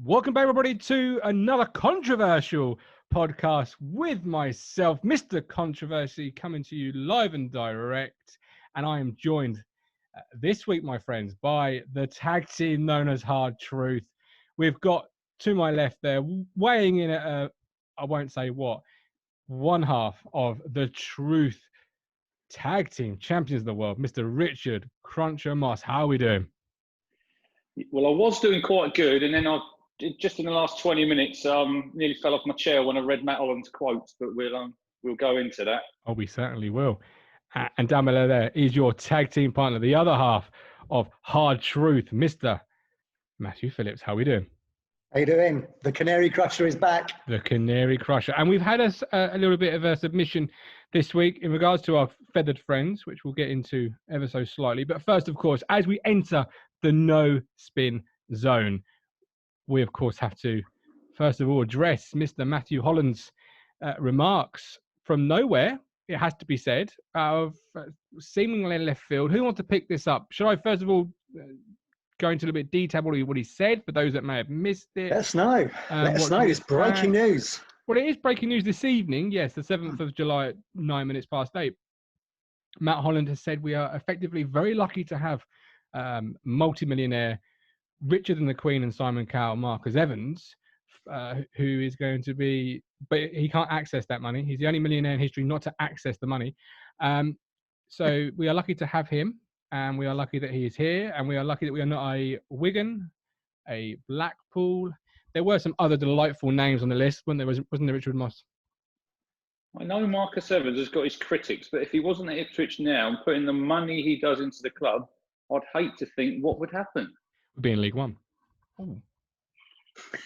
Welcome back, everybody, to another controversial podcast with myself, Mr. Controversy, coming to you live and direct. And I am joined this week, my friends, by the tag team known as Hard Truth. We've got to my left there, weighing in at, I won't say what, one half of the Truth tag team champions of the world, Mr. Richard Cruncher Moss. How are we doing? Well, I was doing quite good, and then just in the last 20 minutes, nearly fell off my chair when I read Matt Holland's quotes, but we'll go into that. Oh, we certainly will. And down below there is your tag team partner, the other half of Hard Truth, Mr. Matthew Phillips. How are we doing? How you doing? The Canary Crusher is back. The Canary Crusher. And we've had a little bit of a submission this week in regards to our feathered friends, which we'll get into ever so slightly. But first, of course, as we enter the no spin zone, we, of course, have to, first of all, address Mr. Matthew Holland's remarks from nowhere, it has to be said, of seemingly left field. Who wants to pick this up? Should I, first of all, go into a little bit of detail what he said for those that may have missed it? Let us know. Let us know. It's breaking news. Well, it is breaking news this evening. Yes, the 7th of July at 9 minutes past 8. Matt Holland has said we are effectively very lucky to have multi-millionaire Richard and the Queen and Simon Cowell, Marcus Evans, who is going to be, but he can't access that money. He's the only millionaire in history not to access the money. So we are lucky to have him, and we are lucky that he is here, and we are lucky that we are not a Wigan, a Blackpool. There were some other delightful names on the list, wasn't there, Richard Moss? I know Marcus Evans has got his critics, but if he wasn't at Ipswich now and putting the money he does into the club, I'd hate to think what would happen. We'd be in League One. Oh.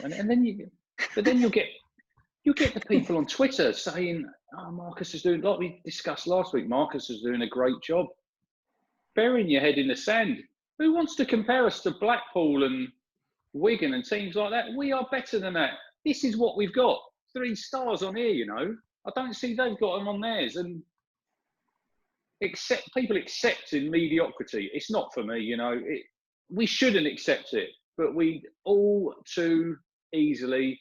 And then you'll get the people on Twitter saying, "Oh, Marcus is doing," like we discussed last week. Marcus is doing a great job. Burying your head in the sand. Who wants to compare us to Blackpool and Wigan and teams like that? We are better than that. This is what we've got. 3 stars on here, you know. I don't see they've got them on theirs. And people accepting mediocrity. It's not for me, you know. We shouldn't accept it, but we all too easily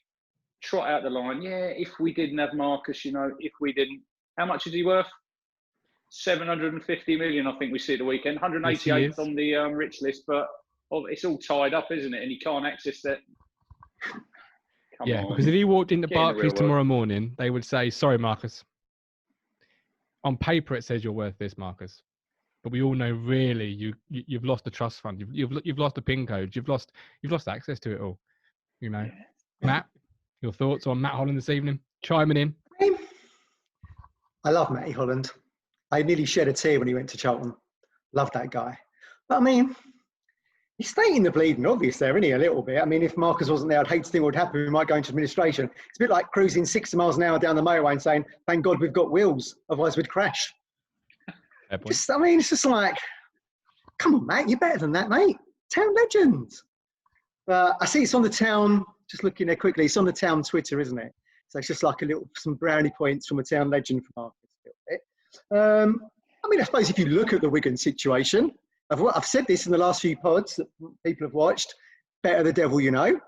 trot out the line. Yeah, if we didn't have Marcus, you know, if we didn't. How much is he worth? 750 million, I think we see at the weekend. 188 on the rich list, but it's all tied up, isn't it? And he can't access that. Come on. Because if he walked into Barclays tomorrow morning, they would say, "Sorry, Marcus. On paper, it says you're worth this, Marcus. But we all know, really, you've lost the trust fund. You've lost the PIN code. You've lost access to it all. You know, yeah. Matt, your thoughts on Matt Holland this evening? Chiming in. I love Matty Holland. I nearly shed a tear when he went to Charlton. Love that guy. But I mean, he's stating the bleeding obvious there, isn't he? A little bit. I mean, if Marcus wasn't there, I'd hate to think what would happen. We might go into administration. It's a bit like cruising 60 miles an hour down the motorway and saying, "Thank God we've got wheels, otherwise we'd crash." It's just like, come on, Matt, you're better than that, mate. Town legends. I see it's on the Town, just looking there quickly, it's on the Town Twitter, isn't it? So it's just like some brownie points from a Town legend for Marcus a little bit. I mean, I suppose if you look at the Wigan situation, I've said this in the last few pods that people have watched, better the devil you know.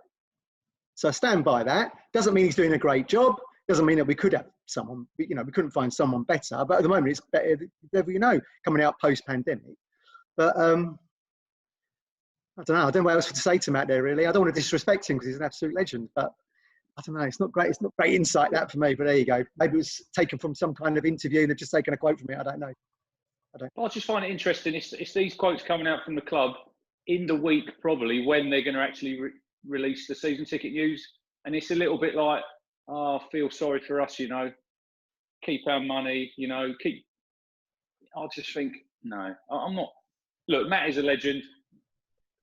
So I stand by that. Doesn't mean he's doing a great job. Doesn't mean that we could have someone, you know, we couldn't find someone better. But at the moment, it's better the devil you know, coming out post-pandemic. But I don't know. I don't know what else to say to Matt there, really. I don't want to disrespect him because he's an absolute legend. But I don't know. It's not great. It's not great insight, that, for me. But there you go. Maybe it was taken from some kind of interview and they've just taken a quote from it. I don't know. I just find it interesting. It's these quotes coming out from the club in the week, probably, when they're going to actually release the season ticket news. And it's a little bit like, "Oh, I feel sorry for us, you know. Keep our money, you know. I just think, no, I'm not. Look, Matt is a legend.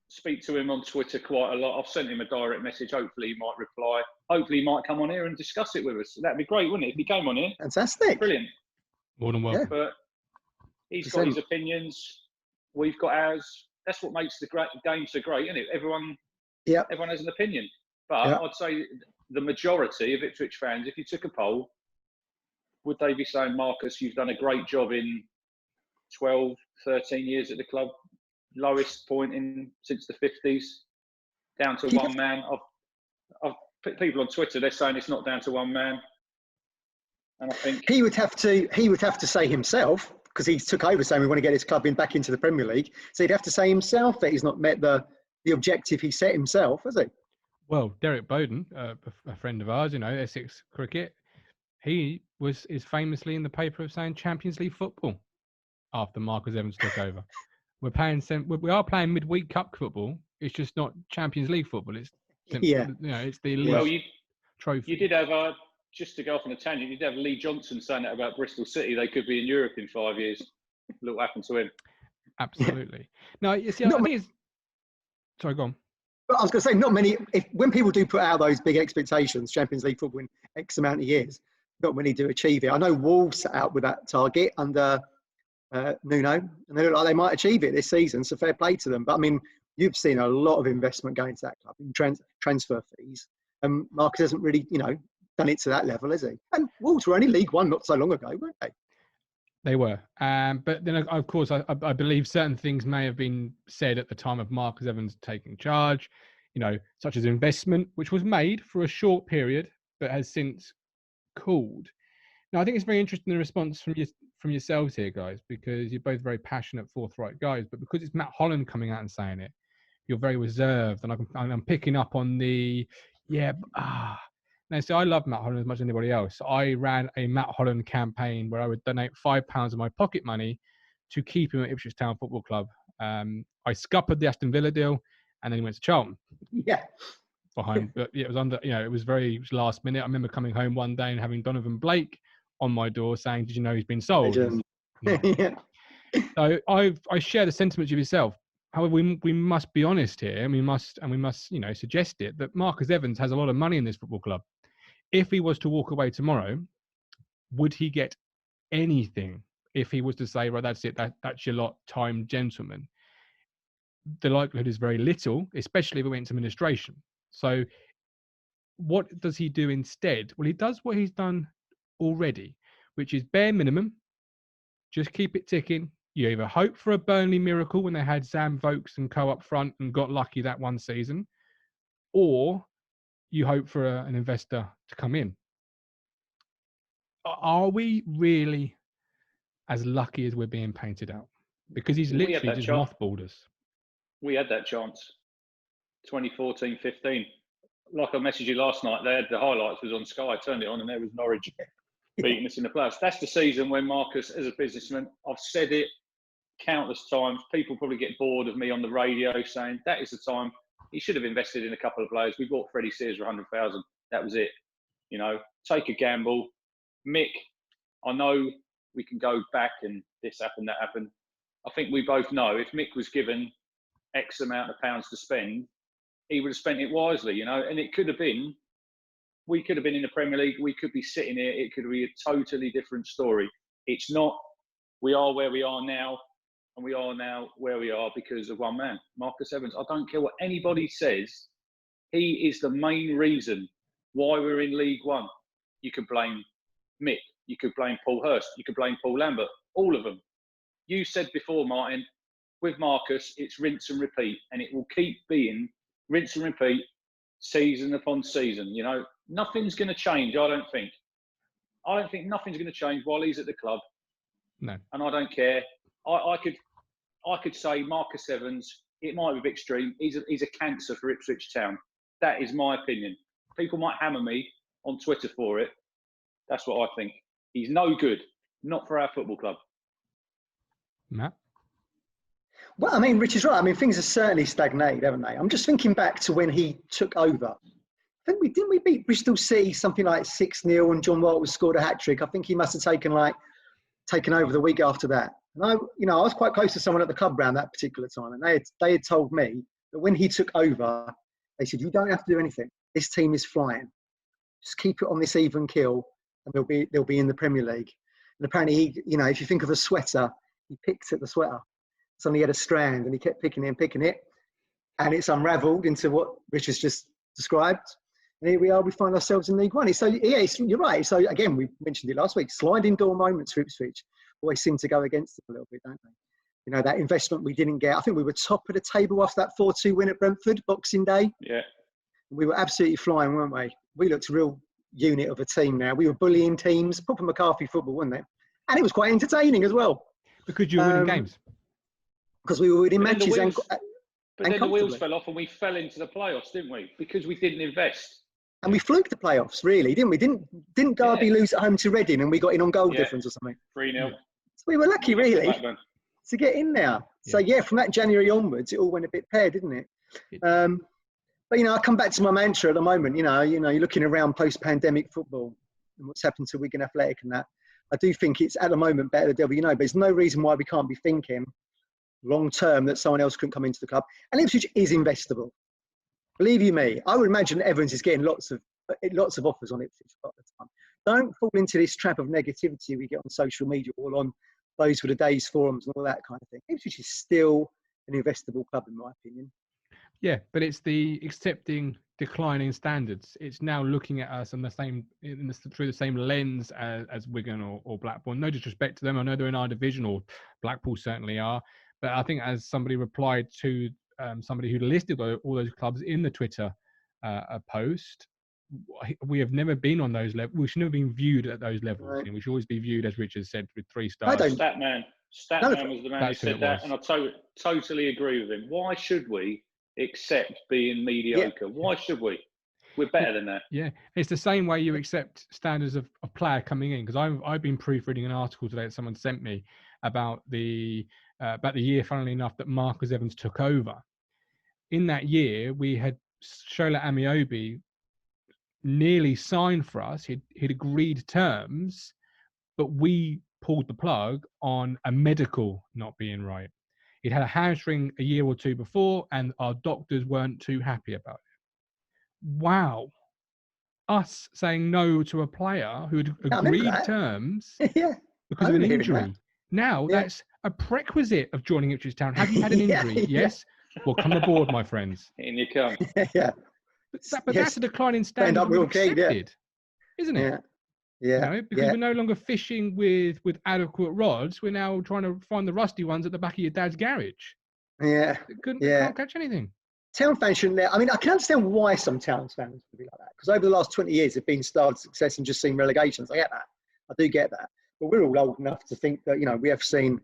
Speak to him on Twitter quite a lot. I've sent him a direct message. Hopefully he might reply. Hopefully he might come on here and discuss it with us. That'd be great, wouldn't it, if he came on here? Fantastic. Brilliant. More than welcome. But he's got his opinions. We've got ours. That's what makes the game so great, isn't it? Everyone has an opinion. But I'd say the majority of Ipswich fans, if you took a poll, would they be saying, "Marcus, you've done a great job in 12, 13 years at the club, lowest point since the 50s, down to one man. people on Twitter, they're saying it's not down to one man. And I think he would have to say himself, because he took over saying we want to get his club back into the Premier League. So he'd have to say himself that he's not met the objective he set himself, has he? Well, Derek Bowden, a friend of ours, Essex Cricket, he is famously in the paper of saying Champions League football after Marcus Evans took over. We are playing midweek cup football. It's just not Champions League football. It's it's the elite trophy. You did have just to go off on a tangent. You did have Lee Johnson saying that about Bristol City. They could be in Europe in 5 years. Look what happened to him. Absolutely. No, you see, I think it's. Sorry, go on. But I was going to say, not many. When people do put out those big expectations, Champions League football in X amount of years, not many do achieve it. I know Wolves set out with that target under Nuno, and they look like they might achieve it this season. So fair play to them. But I mean, you've seen a lot of investment going to that club in transfer fees, and Marcus hasn't really, done it to that level, has he? And Wolves were only League One not so long ago, weren't they? They were. But then, of course, I believe certain things may have been said at the time of Marcus Evans taking charge, such as investment, which was made for a short period, but has since cooled. Now, I think it's very interesting, the response from yourselves here, guys, because you're both very passionate, forthright guys, but because it's Matt Holland coming out and saying it, you're very reserved. And I'm picking up on the, Now, so I love Matt Holland as much as anybody else. I ran a Matt Holland campaign where I would donate £5 of my pocket money to keep him at Ipswich Town Football Club. I scuppered the Aston Villa deal, and then he went to Charlton. Yeah. But it was it was last minute. I remember coming home one day and having Donovan Blake on my door saying, "Did you know he's been sold?" Yeah. So I share the sentiments of yourself. However, we must be honest here, and we must suggest it that Marcus Evans has a lot of money in this football club. If he was to walk away tomorrow, would he get anything if he was to say, right, that's it, that's your lot, time, gentlemen? The likelihood is very little, especially if it went to administration. So what does he do instead? Well, he does what he's done already, which is bare minimum, just keep it ticking. You either hope for a Burnley miracle when they had Sam Vokes and co up front and got lucky that one season, or you hope for an investor to come in. Are we really as lucky as we're being painted out? Because he's literally just mothballed us. We had that chance. 2014-15. Like I messaged you last night, they had the highlights was on Sky. I turned it on and there was Norwich beating us in the playoffs. That's the season when Marcus, as a businessman, I've said it countless times. People probably get bored of me on the radio saying that is the time. He should have invested in a couple of players. We bought Freddie Sears for 100,000. That was it. Take a gamble. Mick, I know we can go back and this happened, that happened. I think we both know if Mick was given X amount of pounds to spend, he would have spent it wisely, and it could have been, we could have been in the Premier League. We could be sitting here. It could be a totally different story. It's not. We are where we are now. And we are now where we are because of one man, Marcus Evans. I don't care what anybody says. He is the main reason why we're in League One. You could blame Mick. You could blame Paul Hurst. You could blame Paul Lambert. All of them. You said before, Martin, with Marcus, it's rinse and repeat. And it will keep being rinse and repeat season upon season. Nothing's going to change, I don't think. I don't think nothing's going to change while he's at the club. No. And I don't care. I could say Marcus Evans, it might be a bit extreme, he's a cancer for Ipswich Town. That is my opinion. People might hammer me on Twitter for it. That's what I think. He's no good, not for our football club. Matt? Well, I mean, Rich is right. I mean, things have certainly stagnated, haven't they? I'm just thinking back to when he took over. I think didn't we beat Bristol City something like 6-0 and John Walters scored a hat-trick. I think he must have taken over the week after that. And I was quite close to someone at the club around that particular time, and they had told me that when he took over, they said, "You don't have to do anything. This team is flying. Just keep it on this even keel, and they'll be in the Premier League." And apparently, he, if you think of a sweater, he picked at the sweater. Suddenly, he had a strand, and he kept picking it, and it's unravelled into what Rich has just described. And here we are. We find ourselves in League One. You're right. So again, we mentioned it last week. Sliding door moments for Ipswich always seem to go against them a little bit, don't they? That investment we didn't get. I think we were top of the table after that 4-2 win at Brentford, Boxing Day. Yeah. We were absolutely flying, weren't we? We looked a real unit of a team now. We were bullying teams, proper McCarthy football, wasn't it? And it was quite entertaining as well. Because you were winning games. Because we were winning But then matches But then the wheels fell off and we fell into the playoffs, didn't we? Because we didn't invest. And we fluked the playoffs, really, didn't we? Didn't Derby lose at home to Reading and we got in on goal difference or something? 3-0. So we were lucky, really, to get in there. So, from that January onwards, it all went a bit paired, didn't it? But, I come back to my mantra at the moment, you're looking around post-pandemic football and what's happened to Wigan Athletic and that. I do think it's, at the moment, better the devil but there's no reason why we can't be thinking long-term that someone else couldn't come into the club. And Ipswich is investable. Believe you me, I would imagine Evans is getting lots of offers on Ipswich at the time. Don't fall into this trap of negativity we get on social media or on those were the days forums and all that kind of thing. Ipswich is still an investable club, in my opinion. Yeah, but it's the accepting declining standards. It's now looking at us on through the same lens as Wigan or Blackpool. No disrespect to them. I know they're in our division, or Blackpool certainly are. But I think as somebody replied to somebody who listed all those clubs in the Twitter post, we have never been on those levels. We should never been viewed at those levels. Right. We should always be viewed, as Richard said, with 3 stars. Statman was the man who said that, and I totally agree with him. Why should we accept being mediocre? Why should we? We're better than that. Yeah, it's the same way you accept standards of a player coming in. Because I've been proofreading an article today that someone sent me about the year, funnily enough, that Marcus Evans took over. In that year, we had Shola Amiobi nearly signed for us. He'd agreed terms, but we pulled the plug on a medical not being right. He'd had a hamstring a year or two before, and our doctors weren't too happy about it. Wow. Us saying no to a player who had agreed terms because of an injury. Now that's a prerequisite of joining Ipswich Town. Have you had an injury? Yes. Well, come aboard, my friends. In you come. But that's a declining standard we've accepted, isn't it? Because we're no longer fishing with adequate rods. We're now trying to find the rusty ones at the back of your dad's garage. Can't catch anything. Town fans shouldn't. I mean, I can understand why some Town fans would be like that. Because over the last 20 years, they've been starved of success and just seen relegations. I get that. I do get that. But we're all old enough to think that, we have seen.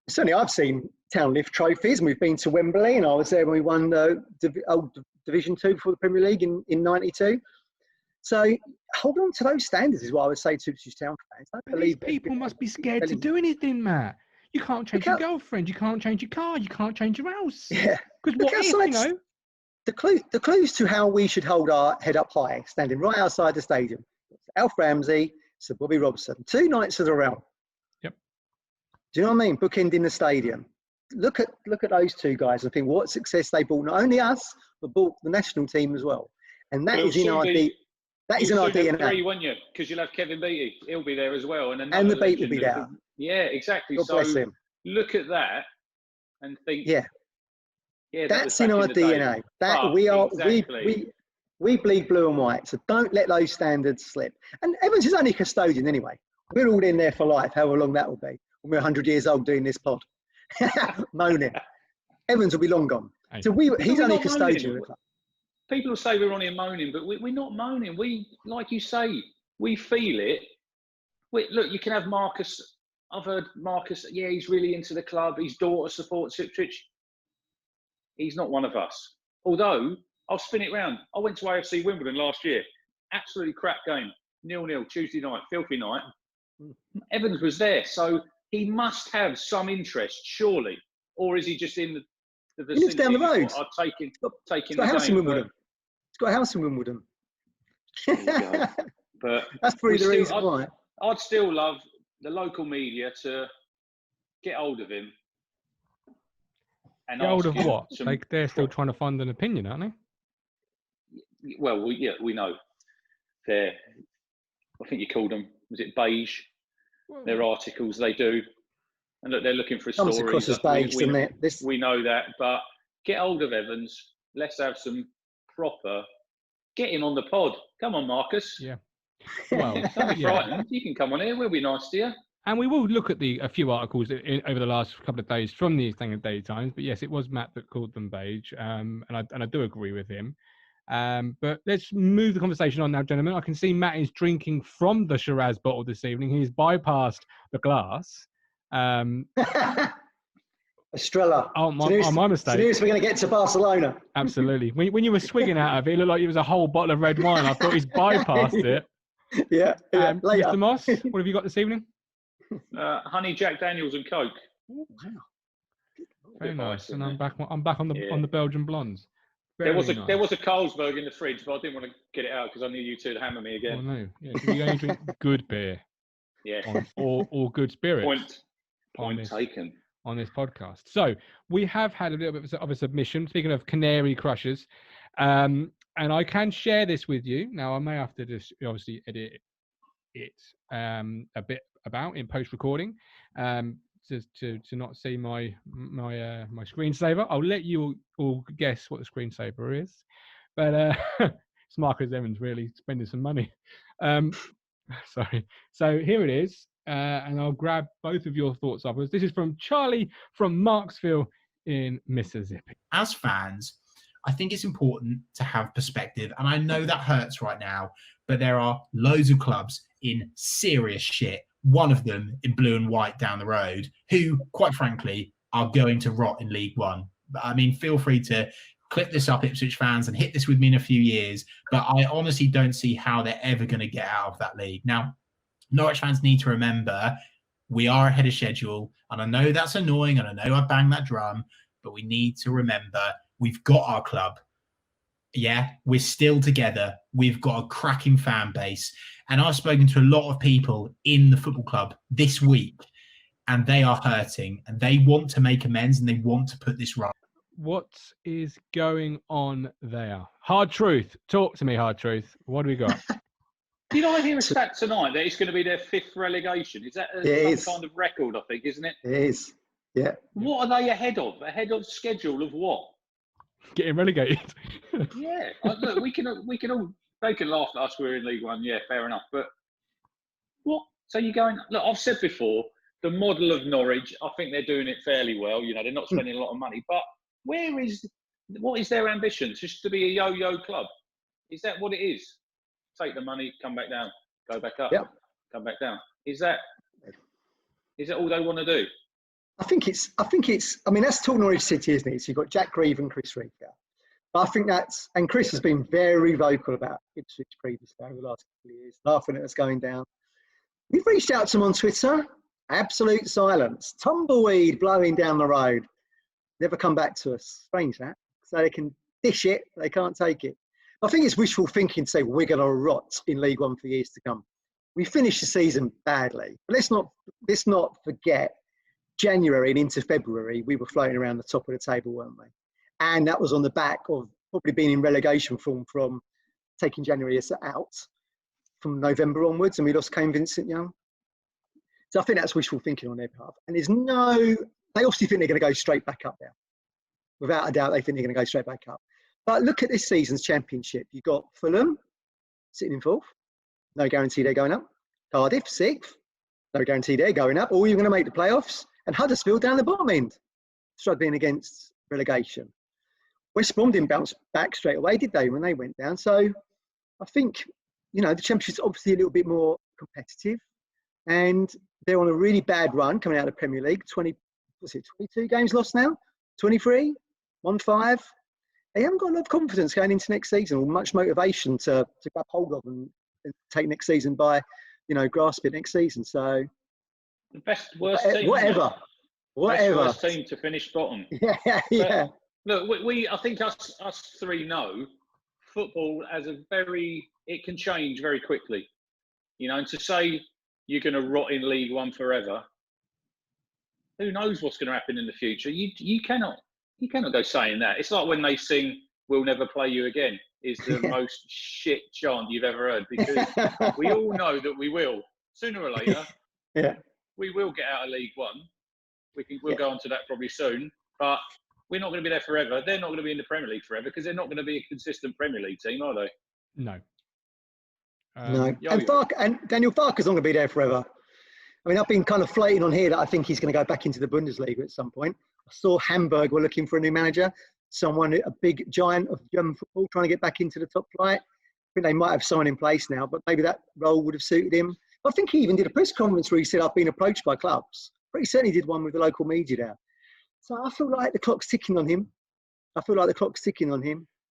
Certainly, I've seen Town lift trophies, and we've been to Wembley, and I was there when we won Division 2 before the Premier League in '92. So hold on to those standards is what I would say to Ipswich Town fans. These people must be scared to do anything, Matt. You can't change your girlfriend. You can't change your car. You can't change your house. Yeah. Because what if, The clues to how we should hold our head up high, standing right outside the stadium. Alf Ramsey, Sir Bobby Robson, 2 nights of the realm. Yep. Do you know what I mean? Bookending the stadium. Look at those 2 guys and think what success they brought, not only us, but brought the national team as well. And that is in our DNA. That is in our DNA. 3, won't you? Because you'll have Kevin Beattie. He'll be there as well. And the Beat will be there. Yeah, exactly. God bless him. Look at that and think. Yeah, that's in our DNA. We bleed blue and white. So don't let those standards slip. And Evans is only a custodian anyway. We're all in there for life, however long that will be. When we're 100 years old doing this pod. Moaning. Evans will be long gone. So he's only a custodian. People will say we're on here moaning, but we're not moaning. We, like you say, we feel it. Look, you can have Marcus. I've heard Marcus, he's really into the club. His daughter supports Ipswich. He's not one of us. Although, I'll spin it round. I went to AFC Wimbledon last year. Absolutely crap game. 0-0, Tuesday night, filthy night. Evans was there, so he must have some interest, surely. Or is he just in the vicinity? He lives down the road. He's got a house in Wimbledon. He's got a house in Wimbledon. But that's probably the reason why. I'd still love the local media to get hold of him. And get hold of what? They're still trying to find an opinion, aren't they? Well, we know. I think you called them, was it beige? Their articles they do. And look, they're looking for a story. Comes across as beige, doesn't it? We know that. But get hold of Evans. Let's have some proper... Get him on the pod. Come on, Marcus. Yeah. Well, don't be frightened. You can come on here. We'll be nice to you. And we will look at a few articles over the last couple of days from the Daily Times. But yes, it was Matt that called them beige, and I do agree with him. But let's move the conversation on now, gentlemen. I can see Matt is drinking from the Shiraz bottle this evening. He's bypassed the glass. Estrella. Oh, my mistake. So we're going to get to Barcelona. Absolutely. When you were swigging out of it, it looked like it was a whole bottle of red wine. I thought he's bypassed it. Yeah. Later. Mr. Moss, what have you got this evening? Honey Jack Daniels and Coke. Oh, wow. Very nice. And I'm back on the Belgian blondes. There was a Carlsberg in the fridge, but I didn't want to get it out because I knew you two would hammer me again. Oh no, yeah, we only drink good beer. Yeah. Or good spirits. Point taken. On this podcast. So we have had a little bit of a submission. Speaking of Canary Crushers, and I can share this with you. Now I may have to just obviously edit it a bit about in post recording, to not see my screensaver. I'll let you all guess what the screensaver is, but it's Marcus Evans really spending some money. Sorry. So here it is. And I'll grab both of your thoughts afterwards. This is from Charlie from Marksville in Mississippi. As fans, I think it's important to have perspective. And I know that hurts right now, but there are loads of clubs in serious shit. One of them in blue and white down the road, who, quite frankly, are going to rot in League One. I mean, feel free to clip this up, Ipswich fans, and hit this with me in a few years. But I honestly don't see how they're ever going to get out of that league. Now, Norwich fans need to remember we are ahead of schedule. And I know that's annoying. And I know I bang that drum. But we need to remember we've got our club. Yeah, we're still together. We've got a cracking fan base. And I've spoken to a lot of people in the football club this week. And they are hurting. And they want to make amends. And they want to put this right. What is going on there? Hard Truth. Talk to me, Hard Truth. What do we got? Did I hear a stat tonight that it's going to be their 5th relegation? Is that some kind of record, I think, isn't it? It is, yeah. What are they ahead of? Ahead of schedule of what? Getting relegated. Yeah. Look, we can all, they can laugh at us, we're in League One, yeah, fair enough. But what? So you're going, look, I've said before, the model of Norwich, I think they're doing it fairly well. You know, they're not spending a lot of money. But what is their ambition? Just to be a yo-yo club? Is that what it is? Take the money, come back down, go back up, come back down. Is that all they want to do? I think it's. I mean, that's talk Norwich City, isn't it? So you've got Jack Grieve and Chris Rieger. But I think and Chris has been very vocal about Ipswich previously over the last couple of years, laughing at us going down. We've reached out to them on Twitter. Absolute silence. Tumbleweed blowing down the road. Never come back to us. Strange that. So they can dish it, they can't take it. I think it's wishful thinking to say we're going to rot in League One for years to come. We finished the season badly, but let's not forget January and into February we were floating around the top of the table, weren't we? And that was on the back of probably being in relegation form from taking January out from November onwards, and we lost Kane Vincent-Young. So I think that's wishful thinking on their behalf. And they obviously think they're going to go straight back up there. Without a doubt, they think they're going to go straight back up. But look at this season's championship. You've got Fulham sitting in 4th. No guarantee they're going up. Cardiff, 6th. No guarantee they're going up. Or you're going to make the playoffs. And Huddersfield down the bottom end, struggling against relegation. West Brom didn't bounce back straight away, did they, when they went down? So I think, the Championship's obviously a little bit more competitive. And they're on a really bad run coming out of the Premier League. 22 games lost now? 23? 1-5? They haven't got a lot of confidence going into next season or much motivation to grab hold of and take next season by, grasp it next season. So the worst team. Whatever. Worst team to finish bottom. Yeah. Look, I think us three know football it can change very quickly. And to say you're going to rot in League One forever, who knows what's going to happen in the future? You cannot go saying that. It's like when they sing "We'll never play you again" is the most shit chant you've ever heard, because we all know that we will sooner or later. Yeah, we will get out of League One. We'll go on to that probably soon, but we're not going to be there forever. They're not going to be in the Premier League forever because they're not going to be a consistent Premier League team, are they? No. No. And Daniel Farke's not going to be there forever. I mean, I've been kind of floating on here that I think he's going to go back into the Bundesliga at some point. I saw Hamburg were looking for a new manager. someone, a big giant of German football, trying to get back into the top flight. I think they might have someone in place now, but maybe that role would have suited him. I think he even did a press conference where he said, I've been approached by clubs. But he certainly did one with the local media there. So I feel like the clock's ticking on him.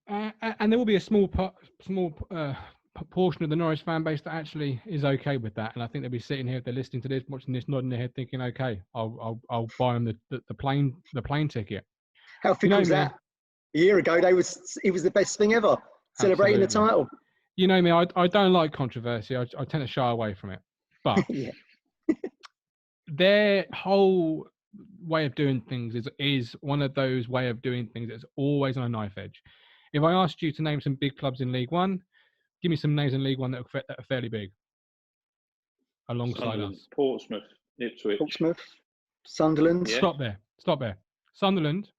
And there will be a small portion of the Norwich fan base that actually is okay with that. And I think they'll be sitting here if they're listening to this, watching this, nodding their head, thinking, okay, I'll buy them the plane ticket. How fickle was that? A year ago, it was the best thing ever, celebrating the title. You know me, I don't like controversy. I tend to shy away from it. But Yeah. their whole way of doing things is one of those way of doing things that's always on a knife edge. If I asked you to name some big clubs in League One, give me some names in League One that are fairly big alongside us. Portsmouth, Ipswich. Sunderland. Yeah. Stop there. Sunderland,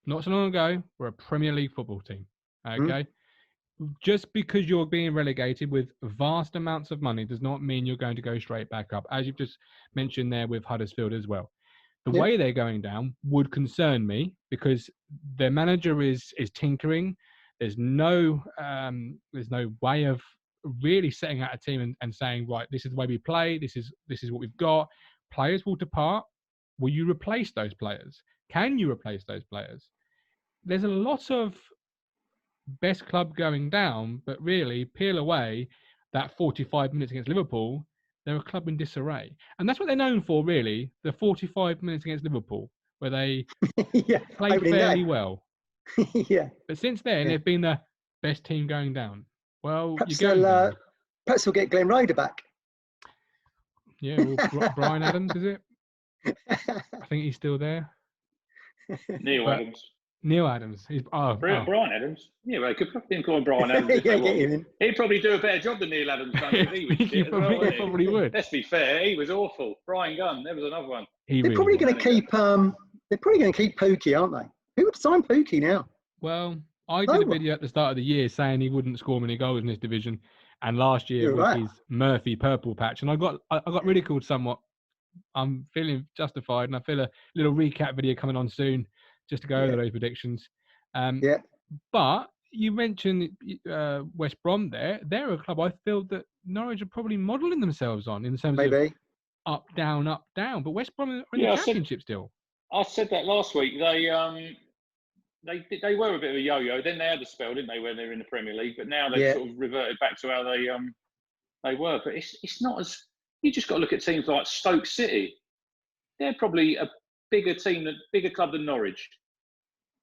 not so long ago, were a Premier League football team. Okay? Just because you're being relegated with vast amounts of money does not mean you're going to go straight back up, as you've just mentioned there with Huddersfield as well. The way they're going down would concern me because their manager is tinkering. There's no way of really setting out a team and saying, right, this is the way we play. This is what we've got. Players will depart. Will you replace those players? Can you replace those players? There's a lot of best club going down, but really peel away that 45 minutes against Liverpool, they're a club in disarray. And that's what they're known for, really, the 45 minutes against Liverpool, where they played fairly well. Yeah. But since then, they've been the best team going down. Well, perhaps we'll get Glenn Ryder back. Yeah, well, Brian Adams, is it? I think he's still there. Neil Adams. Brian Adams. Yeah, well, could probably call him Brian Adams. He'd probably do a better job than Neil Adams done. He probably would. Let's be fair, he was awful. Brian Gunn, there was another one. They're probably going to keep Pookie, aren't they? Who would sign Pookie now? Well, I did a video at the start of the year saying he wouldn't score many goals in this division, and last year was his Murphy purple patch, and I got ridiculed somewhat. I'm feeling justified, and I feel a little recap video coming on soon just to go over those predictions. But you mentioned West Brom there. They're a club I feel that Norwich are probably modelling themselves on in terms of up, down, but West Brom are in the Championship still. I said that last week. They were a bit of a yo-yo. Then they had a spell, didn't they, when they were in the Premier League? But now they've sort of reverted back to how they were. But it's not as... You just got to look at teams like Stoke City. They're probably a bigger club than Norwich.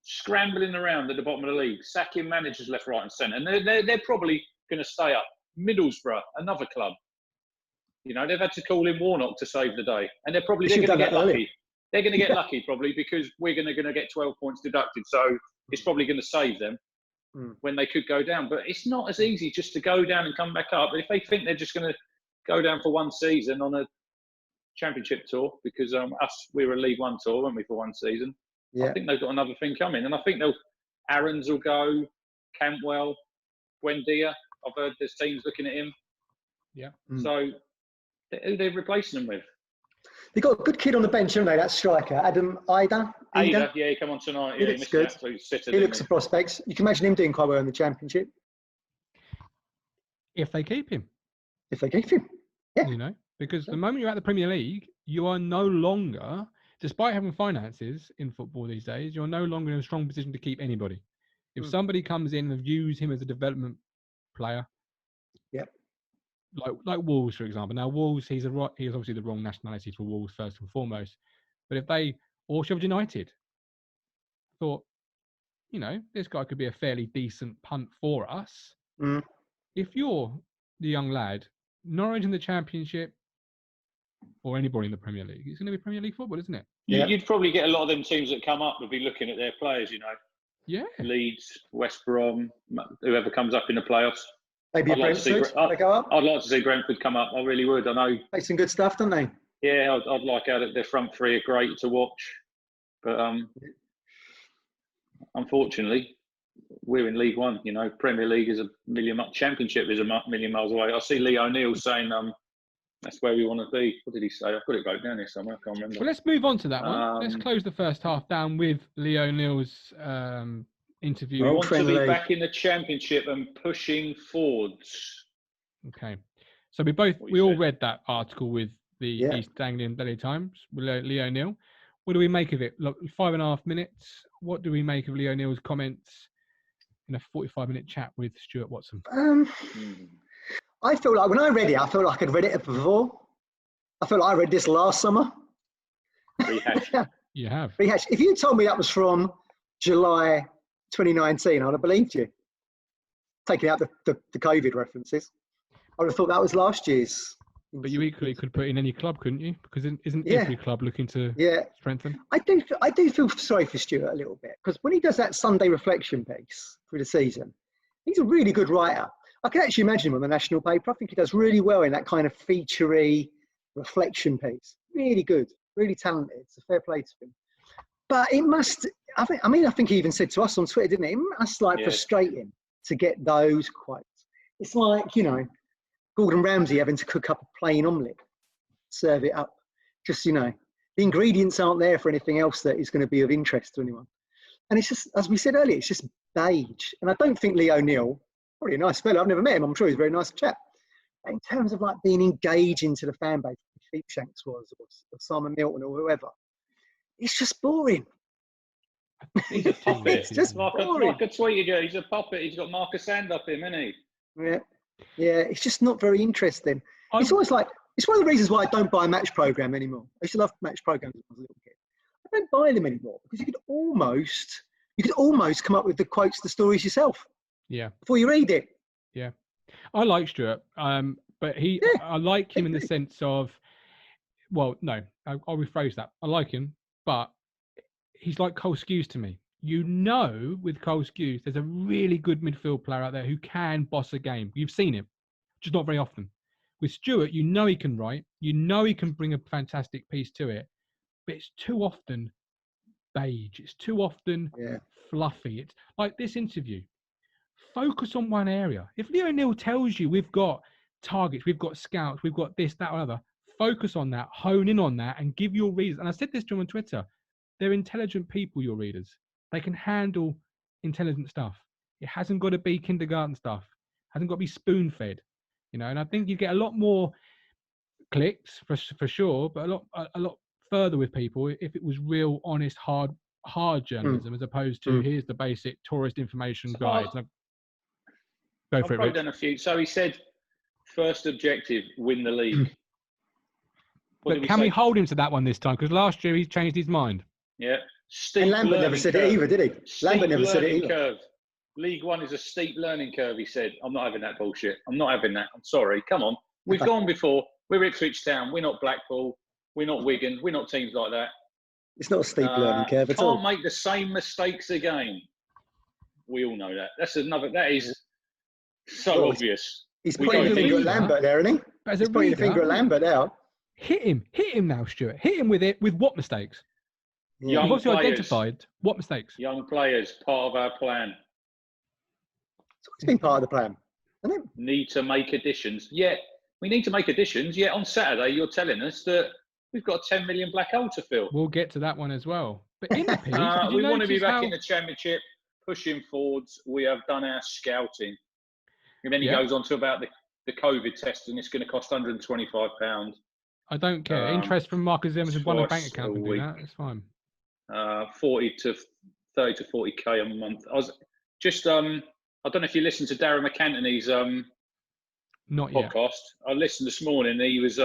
Scrambling around at the bottom of the league, sacking managers left, right and centre. And they're probably going to stay up. Middlesbrough, another club. You know, they've had to call in Warnock to save the day. And they're going to get lucky. They're going to get lucky probably because we're going to get 12 points deducted. So it's probably going to save them when they could go down. But it's not as easy just to go down and come back up. But if they think they're just going to go down for one season on a Championship tour, because we were a League One tour, weren't we, for one season? I think they've got another thing coming. And I think Aarons will go, Cantwell, Buendia. I've heard there's teams looking at him. Yeah. So who they're replacing them with? They've got a good kid on the bench, haven't they? That striker, Adam Ida. Yeah, he come on tonight. He looks good. He looks a prospect. You can imagine him doing quite well in the Championship. If they keep him. Yeah. You know, because the moment you're at the Premier League, you are no longer, despite having finances in football these days, you're no longer in a strong position to keep anybody. If somebody comes in and views him as a development player, like Wolves, for example. Now, Wolves, he's obviously the wrong nationality for Wolves first and foremost. But if they, or Sheffield United, thought, you know, this guy could be a fairly decent punt for us. If you're the young lad, Norwich in the Championship, or anybody in the Premier League, it's going to be Premier League football, isn't it? You'd probably get a lot of them teams that come up would be looking at their players, you know. Yeah. Leeds, West Brom, whoever comes up in the playoffs. Maybe Brentford, they go up. I'd like to see Brentford come up. I really would. I know. Make some good stuff, don't they? Yeah, I'd like how their front three are great to watch. But unfortunately, we're in League One. You know, Premier League is a million miles. Championship is a million miles away. I see Lee O'Neill saying That's where we want to be. What did he say? I've got it wrote down here somewhere. I can't remember. Well, let's move on to that one. Let's close the first half down with Lee O'Neill's interview. We Oh, want to be friendly. back in the Championship and pushing forwards. Okay. So we all read that article with the East Anglian Daily Times with Lee O'Neill. What do we make of it? Look, 5.5 minutes. What do we make of Lee O'Neill's comments in a 45-minute chat with Stewart Watson? I feel like when I read it, I felt like I'd read it before. I felt like I read this last summer. Rehash. You have. Rehash. If you told me that was from July 2019, I'd have believed you. Taking out the COVID references, I would have thought that was last year's. But you equally could put in any club, couldn't you? Because isn't every club looking to strengthen? I do feel sorry for Stewart a little bit, because when he does that Sunday reflection piece through the season, he's a really good writer. I can actually imagine him on the national paper. I think he does really well in that kind of featurey reflection piece. Really good, really talented. It's a fair play to him. But it must, I think he even said to us on Twitter, didn't he? It must frustrate him to get those quotes. It's like, Gordon Ramsay having to cook up a plain omelette, serve it up. Just, the ingredients aren't there for anything else that is going to be of interest to anyone. And it's just, as we said earlier, it's just beige. And I don't think Lee O'Neill, probably a nice fellow, I've never met him, I'm sure he's a very nice chap. But in terms of like being engaging to the fan base, like Sheepshanks was, or Simon Milton or whoever, it's just boring. He's a puppet. It's just boring. Like I tweeted you, he's a puppet. He's got Marcus Sand up him, isn't he? Yeah, it's just not very interesting. It's always like, it's one of the reasons why I don't buy a match programme anymore. I used to love match programmes when I was a little kid. I don't buy them anymore because you could almost come up with the quotes, the stories yourself. Yeah. Before you read it. Yeah. I like Stewart, but I like him in the sense of, well, no, I'll rephrase that. I like him, but he's like Cole Skews to me. With Cole Skews, there's a really good midfield player out there who can boss a game. You've seen him, just not very often. With Stewart, he can write, he can bring a fantastic piece to it, but it's too often beige. It's too often fluffy. It's like this interview. Focus on one area. If Lee O'Neill tells you we've got targets, we've got scouts, we've got this, that, or other, focus on that, hone in on that, and give your readers. And I said this to them on Twitter. They're intelligent people, your readers. They can handle intelligent stuff. It hasn't got to be kindergarten stuff. It hasn't got to be spoon-fed, And I think you get a lot more clicks for sure, but a lot further with people if it was real, honest, hard journalism as opposed to here's the basic tourist information guide. Go for it, Rich. Done a few. So he said, first objective, win the league. But can we hold him to that one this time? Because last year he changed his mind. Yeah. And Lambert never said it either, did he? Lambert never said it either. Curve. League One is a steep learning curve, he said. I'm not having that bullshit. I'm not having that. I'm sorry. Come on. We've gone before. We're Ipswich Town. We're not Blackpool. We're not Wigan. We're not teams like that. It's not a steep learning curve at all. Can't make the same mistakes again. We all know that. That is so obvious. He's pointing the finger at Lambert there, isn't he? He's pointing the finger at Lambert now. Hit him now, Stuart. Hit him with it. With what mistakes? You've obviously identified what mistakes. Young players, part of our plan. It's been part of the plan, hasn't it? Need to make additions. We need to make additions. Yet on Saturday, you're telling us that we've got a 10 million black hole to fill. We'll get to that one as well. But in the piece, we want to be back in the Championship, pushing forwards. We have done our scouting. And then he goes on to about the COVID test, and it's going to cost £125. I don't care. Interest from Marcus Evans and one bank account can do that. It's fine. 30 to 40k a month. I was just I don't know if you listened to Darren McAntony's not podcast. Yet. I listened this morning. He was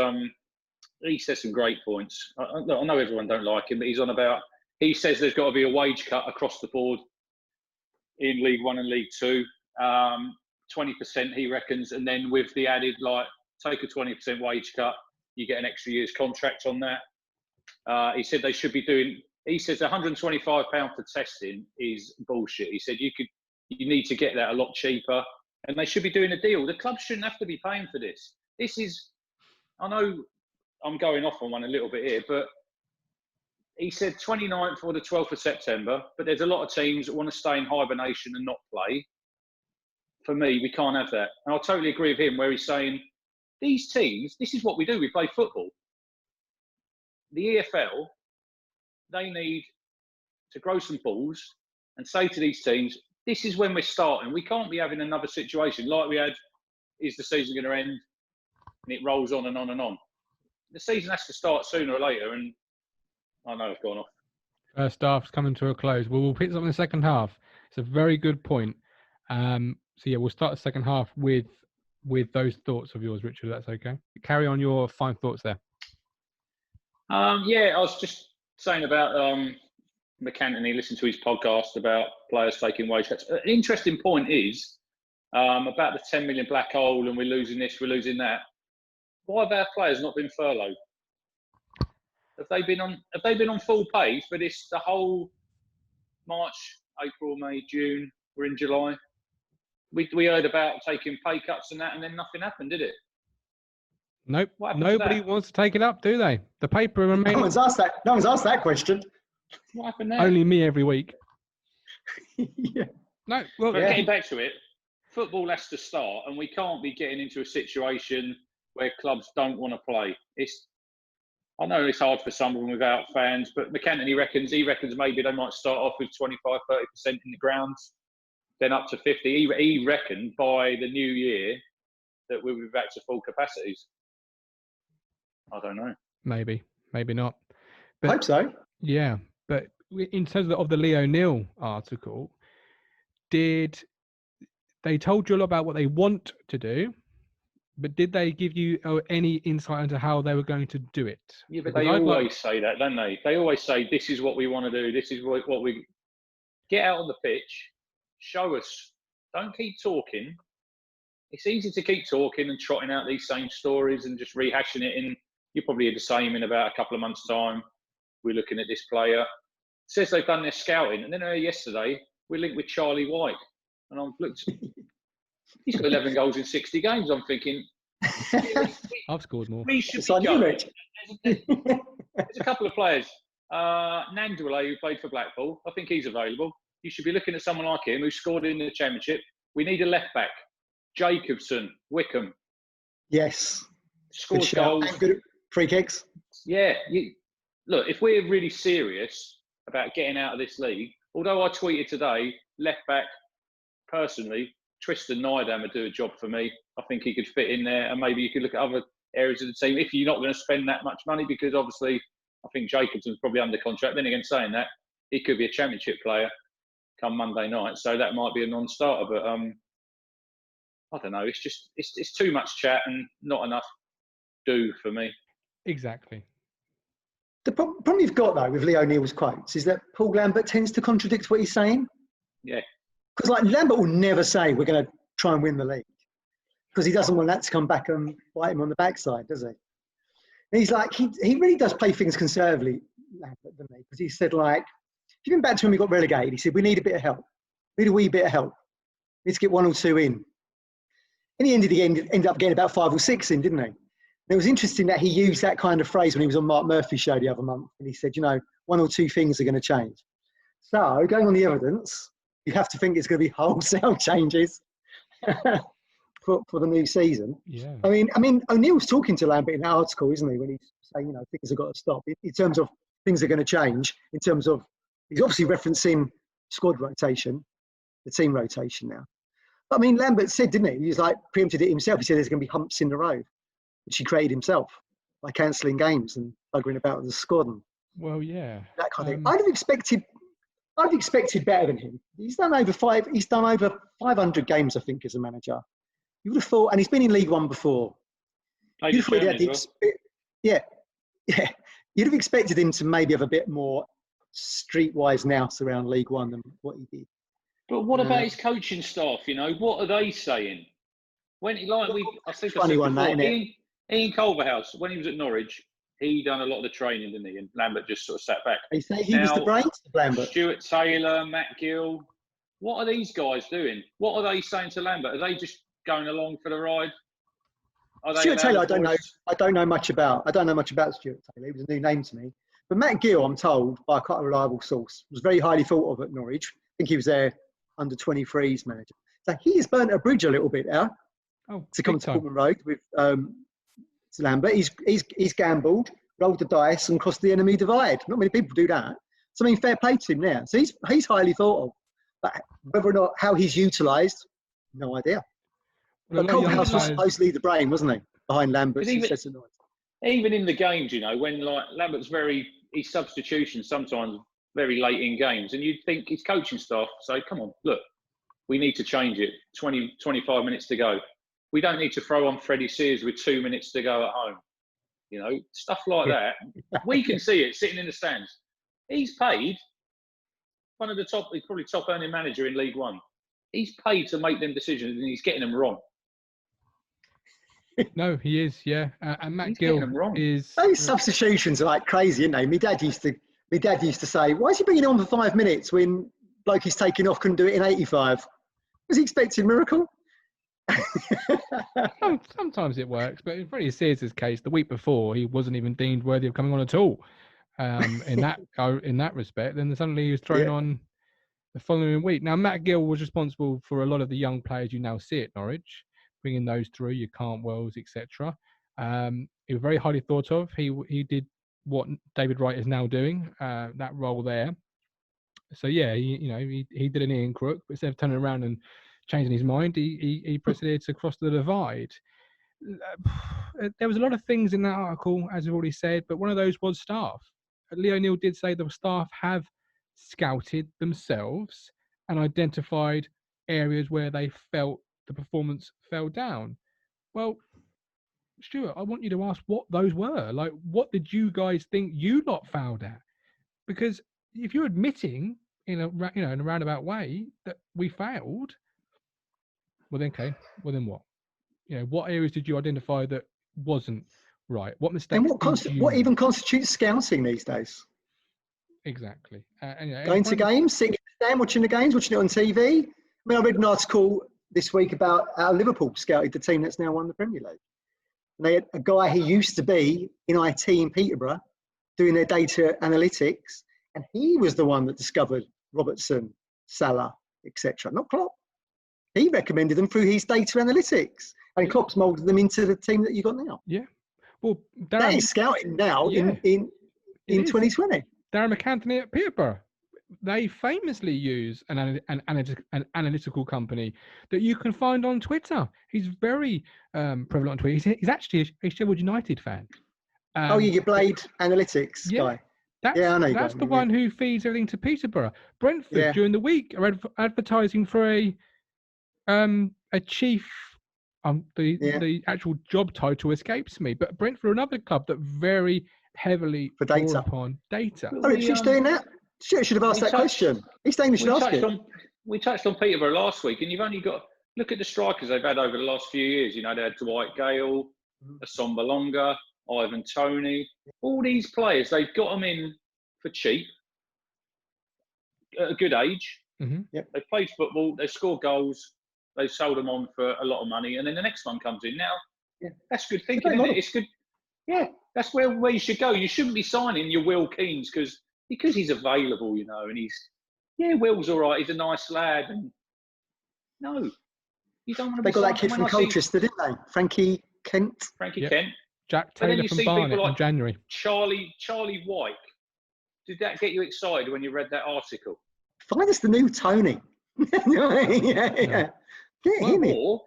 he said some great points. I know everyone don't like him, but he's on about. He says there's got to be a wage cut across the board in League One and League Two. 20% he reckons, and then with the added take a 20% wage cut, you get an extra year's contract on that. He said they should be doing. He says £125 for testing is bullshit. He said you need to get that a lot cheaper, and they should be doing a deal. The club shouldn't have to be paying for this. This is, I know I'm going off on one a little bit here, but he said 29th or the 12th of September, but there's a lot of teams that want to stay in hibernation and not play. For me, we can't have that. And I totally agree with him where he's saying these teams, this is what we do. We play football. The EFL, they need to grow some balls and say to these teams, this is when we're starting. We can't be having another situation like we had, is the season going to end? And it rolls on and on and on. The season has to start sooner or later, and I know it's gone off. First half's coming to a close. Well, we'll pick up in the second half. It's a very good point. So yeah, we'll start the second half with those thoughts of yours, Richard. That's okay. Carry on your fine thoughts there. Yeah, I was just saying about McAntony, listened to his podcast about players taking wage cuts. An interesting point is about the 10 million black hole and we're losing this, we're losing that. Why have our players not been furloughed? Have they been on full pay for this the whole March, April, May, June? We're in July. We heard about taking pay cuts and that, and then nothing happened, did it? Nope. Nobody wants to take it up, do they? The paper remains. No one's asked that question. What happened there? Only me every week. Yeah. No. Well, but getting back to it, football has to start, and we can't be getting into a situation where clubs don't want to play. I know it's hard for some of them without fans, but McAntony reckons maybe they might start off with 25-30% in the grounds, then up to 50%. He reckoned by the new year that we'll be back to full capacities. I don't know. Maybe not. But, I hope so. Yeah, but in terms of the Lee O'Neill article, did they told you a lot about what they want to do? But did they give you any insight into how they were going to do it? Yeah, but they always say that, don't they? They always say, this is what we want to do. This is what we... Get out on the pitch. Show us. Don't keep talking. It's easy to keep talking and trotting out these same stories and just rehashing it. And you'll probably hear the same in about a couple of months' time. We're looking at this player. It says they've done their scouting. And then yesterday, we're linked with Charlie White. And I've looked... He's got 11 goals in 60 games. I'm thinking... I've scored more. It's on you, Rich. There's a couple of players. Nandwale, who played for Blackpool. I think he's available. You should be looking at someone like him who scored in the Championship. We need a left-back. Jacobson, Wickham. Yes. Scored goals. And good free kicks. Yeah. Look, if we're really serious about getting out of this league, although I tweeted today, left-back, personally, Tristan Nydam would do a job for me. I think he could fit in there, and maybe you could look at other areas of the team if you're not going to spend that much money, because obviously I think Jacobson's probably under contract. Then again, saying that, he could be a Championship player come Monday night, so that might be a non-starter. But I don't know. It's too much chat and not enough do for me. Exactly. The problem you've got though with Lee O'Neill's quotes is that Paul Lambert tends to contradict what he's saying. Yeah. Because like Lambert will never say we're going to try and win the league, because he doesn't want that to come back and bite him on the backside, does he? And he's like, he really does play things conservatively, Lambert, doesn't he? Because he said, like, even back to when we got relegated, he said, we need a bit of help. We need a wee bit of help. Let's get 1 or 2 in. And he ended up getting about 5 or 6 in, didn't he? And it was interesting that he used that kind of phrase when he was on Mark Murphy's show the other month. And he said, 1 or 2 things are going to change. So, going on the evidence, you have to think it's going to be wholesale changes for the new season. Yeah. I mean, O'Neill's talking to Lambert in that article, isn't he? When he's saying, things have got to stop in terms of things are going to change. In terms of, he's obviously referencing squad rotation, the team rotation now. But I mean, Lambert said, didn't he? He was like preempted it himself. He said there's going to be humps in the road, which he created himself by cancelling games and buggering about with the squad. And that kind of thing. I'd have expected better than him. He's done over 500 games, I think, as a manager. You would have thought, and he's been in League One before. You'd have expected him to maybe have a bit more streetwise nous around League One than what he did. But what about his coaching staff? What are they saying? I think I said before, Ian Culverhouse, when he was at Norwich, he done a lot of the training, didn't he? And Lambert just sort of sat back. They say he was the brains of Lambert. Stewart Taylor, Matt Gill. What are these guys doing? What are they saying to Lambert? Are they just going along for the ride? Stewart Taylor, I don't know much about. I don't know much about Stewart Taylor. He was a new name to me. But Matt Gill, I'm told by quite a reliable source, was very highly thought of at Norwich. I think he was their under 23s manager. So he has burnt a bridge a little bit now to come to Portman Road with to Lambert. He's gambled, rolled the dice, and crossed the enemy divide. Not many people do that. So I mean, fair play to him now. So he's highly thought of. But whether or not how he's utilised, no idea. Well, But Colthouse was supposedly the brain, wasn't he, behind Lambert's success? Even in the games, when like Lambert's his substitutions sometimes very late in games, and you'd think his coaching staff say, come on, look, we need to change it. 20, 25 minutes to go. We don't need to throw on Freddie Sears with 2 minutes to go at home. Stuff like that. We can see it sitting in the stands. He's paid one of the he's probably top earning manager in League One. He's paid to make them decisions, and he's getting them wrong. No, he is, yeah. And Matt He's Gill getting them wrong. is. Those substitutions are like crazy, aren't they? My dad used to say, "Why is he bringing it on for 5 minutes when bloke he's taking off couldn't do it in 85? Was he expecting a miracle?" Sometimes it works, but in Freddie Sears' case, the week before he wasn't even deemed worthy of coming on at all. In that respect, then suddenly he was thrown on the following week. Now Matt Gill was responsible for a lot of the young players you now see at Norwich, bringing those through, your Cantwells, etc. He was very highly thought of. He did what David Wright is now doing, that role there. So yeah, he did an Ian Crook, but instead of turning around and changing his mind, he proceeded to cross the divide. There was a lot of things in that article, as we've already said, but one of those was staff. Lee O'Neill did say the staff have scouted themselves and identified areas where they felt the performance fell down. Well, Stewart, I want you to ask what those were. Like, what did you guys think you lot fouled at? Because if you're admitting in a roundabout way that we failed, well then what? What areas did you identify that wasn't right? What mistakes? And what even constitutes scouting these days? Exactly. Going to games, sitting in the stand, watching the games, watching it on TV. I mean, I read an article this week about how Liverpool scouted the team that's now won the Premier League. And they had a guy who used to be in IT in Peterborough doing their data analytics, and he was the one that discovered Robertson, Salah, etc. Not Klopp. He recommended them through his data analytics, and Klopp's moulded them into the team that you got now. Yeah. Well, that is scouting now in 2020. Darren McAnthony at Peterborough, they famously use an analytical company that you can find on Twitter. He's very prevalent on Twitter. He's actually a Sheffield United fan. Your Blade Analytics guy. I know. That's the one who feeds everything to Peterborough. Brentford during the week are advertising for a chief. The actual job title escapes me, but Brentford are another club that very heavily for data upon data. Ipswich doing that? Should have asked that question. He's saying we should ask it. We touched on Peterborough last week, and you've only got look at the strikers they've had over the last few years. They had Dwight Gale, Assombalonga, Ivan Toney. All these players, they've got them in for cheap at a good age. Mm-hmm. Yep. They played football, they scored goals, they sold them on for a lot of money, and then the next one comes in. Now, that's good thinking, isn't it? It's good. Yeah, that's where you should go. You shouldn't be signing your Will Keane because he's available, and Will's all right. He's a nice lad, and no, you don't want to. They got that kid from Colchester, didn't they? Frankie Kent. Kent. Jack Taylor from Barnet in January. Charlie White. Did that get you excited when you read that article? Find us the new Tony. Yeah. Get him in.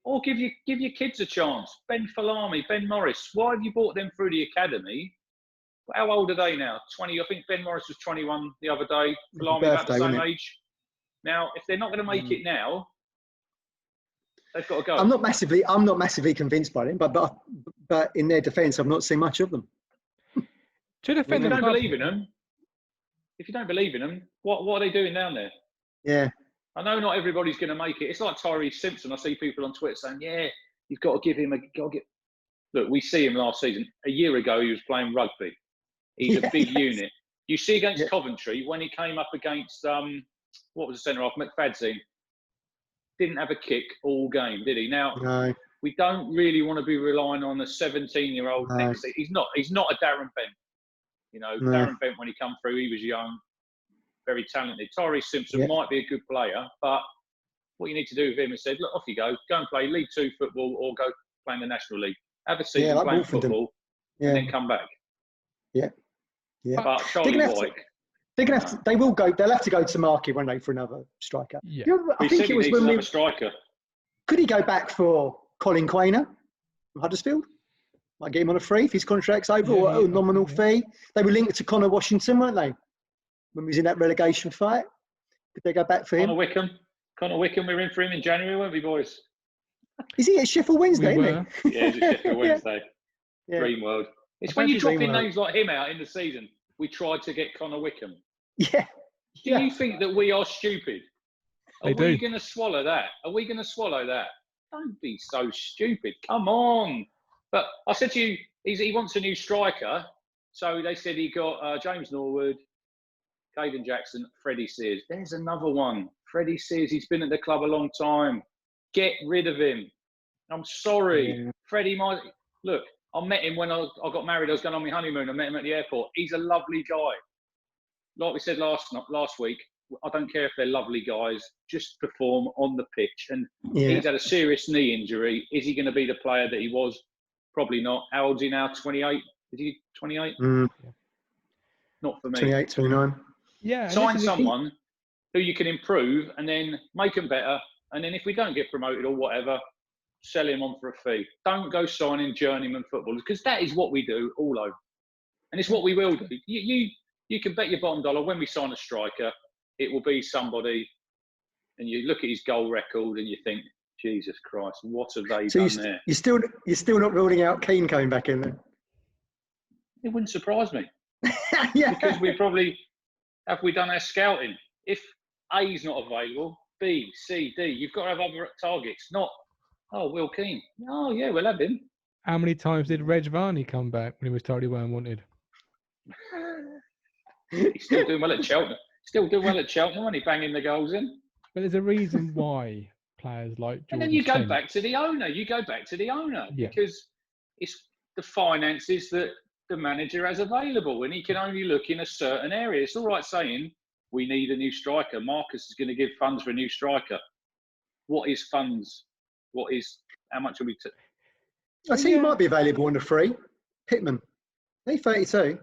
Or give your kids a chance. Ben Falami, Ben Morris. Why have you brought them through the academy? How old are they now? 20. I think Ben Morris was 21 the other day. Falami about the same age. Now, if they're not going to make it now, they've got to go. I'm not massively convinced by them, but in their defence, I've not seen much of them. To defend if you don't believe in them, what are they doing down there? Yeah. I know not everybody's going to make it. It's like Tyrese Simpson. I see people on Twitter saying, you've got to give him Look, we see him last season. A year ago, he was playing rugby. He's a big unit. You see against Coventry, when he came up against, what was the centre-half, McFadzean, didn't have a kick all game, did he? Now, we don't really want to be relying on a 17-year-old next season. He's not a Darren Bent. Darren Bent, when he come through, he was young, very talented. Tyrese Simpson might be a good player, but what you need to do with him is say, look, off you go and play League 2 football or go play in the National League. have a season like playing Wolverhampton. football, Yeah. and then come back. Yeah. But Charlie White, They're gonna have to. They will go. They'll have to go to market, won't they, for another striker? Yeah. I think it was needs when another striker. Could he go back for Colin Quainer from Huddersfield? Might get him on a free if his contract's over, or a nominal fee. They were linked to Connor Washington, weren't they? When he was in that relegation fight, could they go back for him? Connor Wickham, we were in for him in January, weren't we, boys? Is he at Sheffield Wednesday? Isn't he? Yeah, he's at Sheffield Wednesday. Yeah. Dream world. It's when you drop in names like him out in the season. We tried to get Connor Wickham. Yeah. Do you think that we are stupid? Are They we do. going to swallow that? Are we going to swallow that? Don't be so stupid. Come on. But I said to you, he wants a new striker. So they said he got James Norwood, Caden Jackson, Freddie Sears. There's another one. Freddie Sears, he's been at the club a long time. Get rid of him. I'm sorry. Yeah. Freddie might... Look, I met him when I got married. I was going on my honeymoon. I met him at the airport. He's a lovely guy. Like we said last week, I don't care if they're lovely guys. Just perform on the pitch. And he's had a serious knee injury. Is he going to be the player that he was? Probably not. How old's he now? 28? Is he 28? Not for me. 28, 29. Yeah. Sign someone who you can improve and then make them better. And then if we don't get promoted or whatever, sell him on for a fee. Don't go signing journeyman footballers, because that is what we do all over. And it's what we will do. You can bet your bottom dollar when we sign a striker, it will be somebody, and you look at his goal record and you think, Jesus Christ, what have they done there? You're still not ruling out Keane coming back in there? It wouldn't surprise me. Yeah. Because have we done our scouting? If A's not available, B, C, D, you've got to have other targets, not, Will Keane. Oh, yeah, we'll have him. How many times did Reg Varney come back when he was told he weren't wanted? He's still doing well at Cheltenham. When he banging the goals in. But there's a reason why players like Jordan And then you go Trent- back to the owner. Because it's the finances that the manager has available, and he can only look in a certain area. It's all right saying we need a new striker. Marcus is going to give funds for a new striker. What is funds? How much are we? I see he might be available on the free. Pittman, he's 32.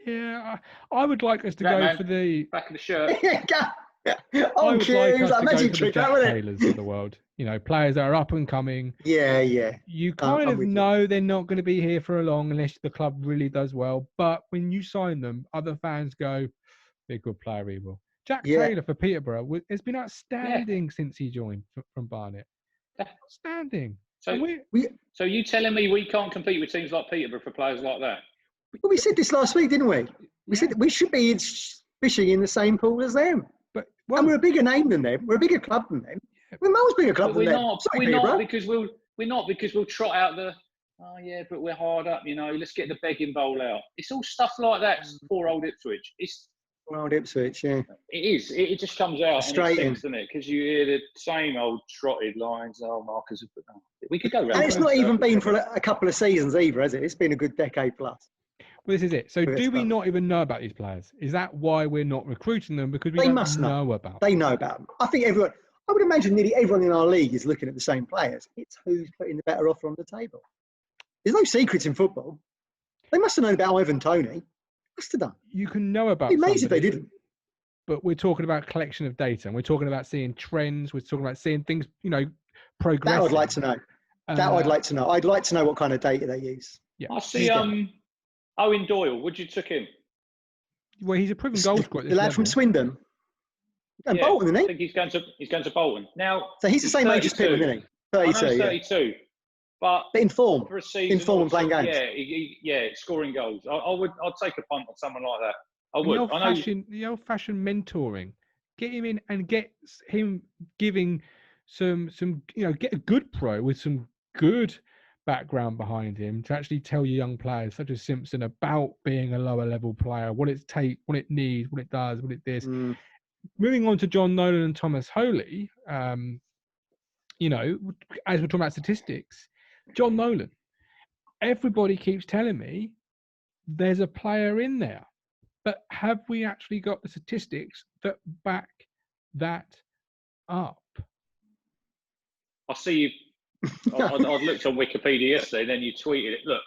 Yeah, I would like us to go for the back of the shirt. I would like us to go for the Jack Taylors of the world. You know, players that are up and coming. Yeah. You kind of know they're not going to be here for long unless the club really does well. But when you sign them, other fans go, "Be a good player, he will." Jack Taylor for Peterborough has been outstanding since he joined from Barnet. Outstanding. So you telling me we can't compete with teams like Peterborough for players like that? Well, we said this last week, didn't we? We said we should be fishing in the same pool as them. And we're a bigger name than them. We're a bigger club than them. We're a much bigger club than them. We're not because we'll trot out the, but we're hard up, let's get the begging bowl out. It's all stuff like that. Poor old Ipswich. Ipswich, yeah. It is. It just comes out straight and it stinks, doesn't it? Because you hear the same old trotted lines. Marcus. We could go round. And it's not even been for a couple of seasons either, has it? It's been a good decade plus. Well, this is it. So do we not even know about these players? Is that why we're not recruiting them? Because they must know about them. They know about them. I think I would imagine nearly everyone in our league is looking at the same players. It's who's putting the better offer on the table. There's no secrets in football. They must have known about Ivan Toney. Must have done. You can know about It'd be amazing if they didn't. But we're talking about collection of data, and we're talking about seeing trends. We're talking about seeing things, progressing. That I'd like to know. I'd like to know. I'd like to know what kind of data they use. Yeah. I see. Owen Doyle. Would you took him? Well, he's a proven goal scorer. The lad from Swindon. And Bolton, isn't he? I think he's going to Bolton now. So he's the same age as Pittman, isn't he? 32. 32. But in form. For a season. In form and playing games. Yeah, scoring goals. I'd take a punt on someone like that. I would. The old-fashioned mentoring. Get him in and get him giving some get a good pro with some good background behind him to actually tell your young players such as Simpson about being a lower level player, what it needs, what it does, what it is. Moving on to John Nolan and Thomas Holy, as we're talking about statistics, John Nolan, everybody keeps telling me there's a player in there, but have we actually got the statistics that back that up? I see you I looked on Wikipedia yesterday, and then you tweeted it. Look,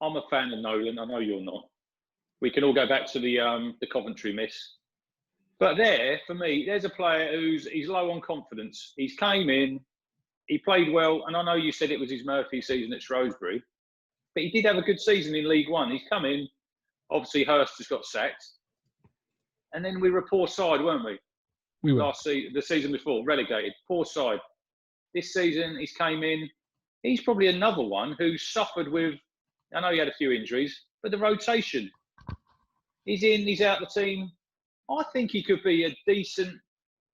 I'm a fan of Nolan. I know you're not. We can all go back to the Coventry miss. But there, for me, there's a player he's low on confidence. He's came in, he played well, and I know you said it was his Murphy season at Shrewsbury, but he did have a good season in League One. He's come in, obviously Hurst has got sacked, and then we were a poor side, weren't we? We were. The season before, relegated, poor side. This season, he's came in. He's probably another one who suffered with, I know he had a few injuries, but the rotation. He's in, he's out the team. I think he could be a decent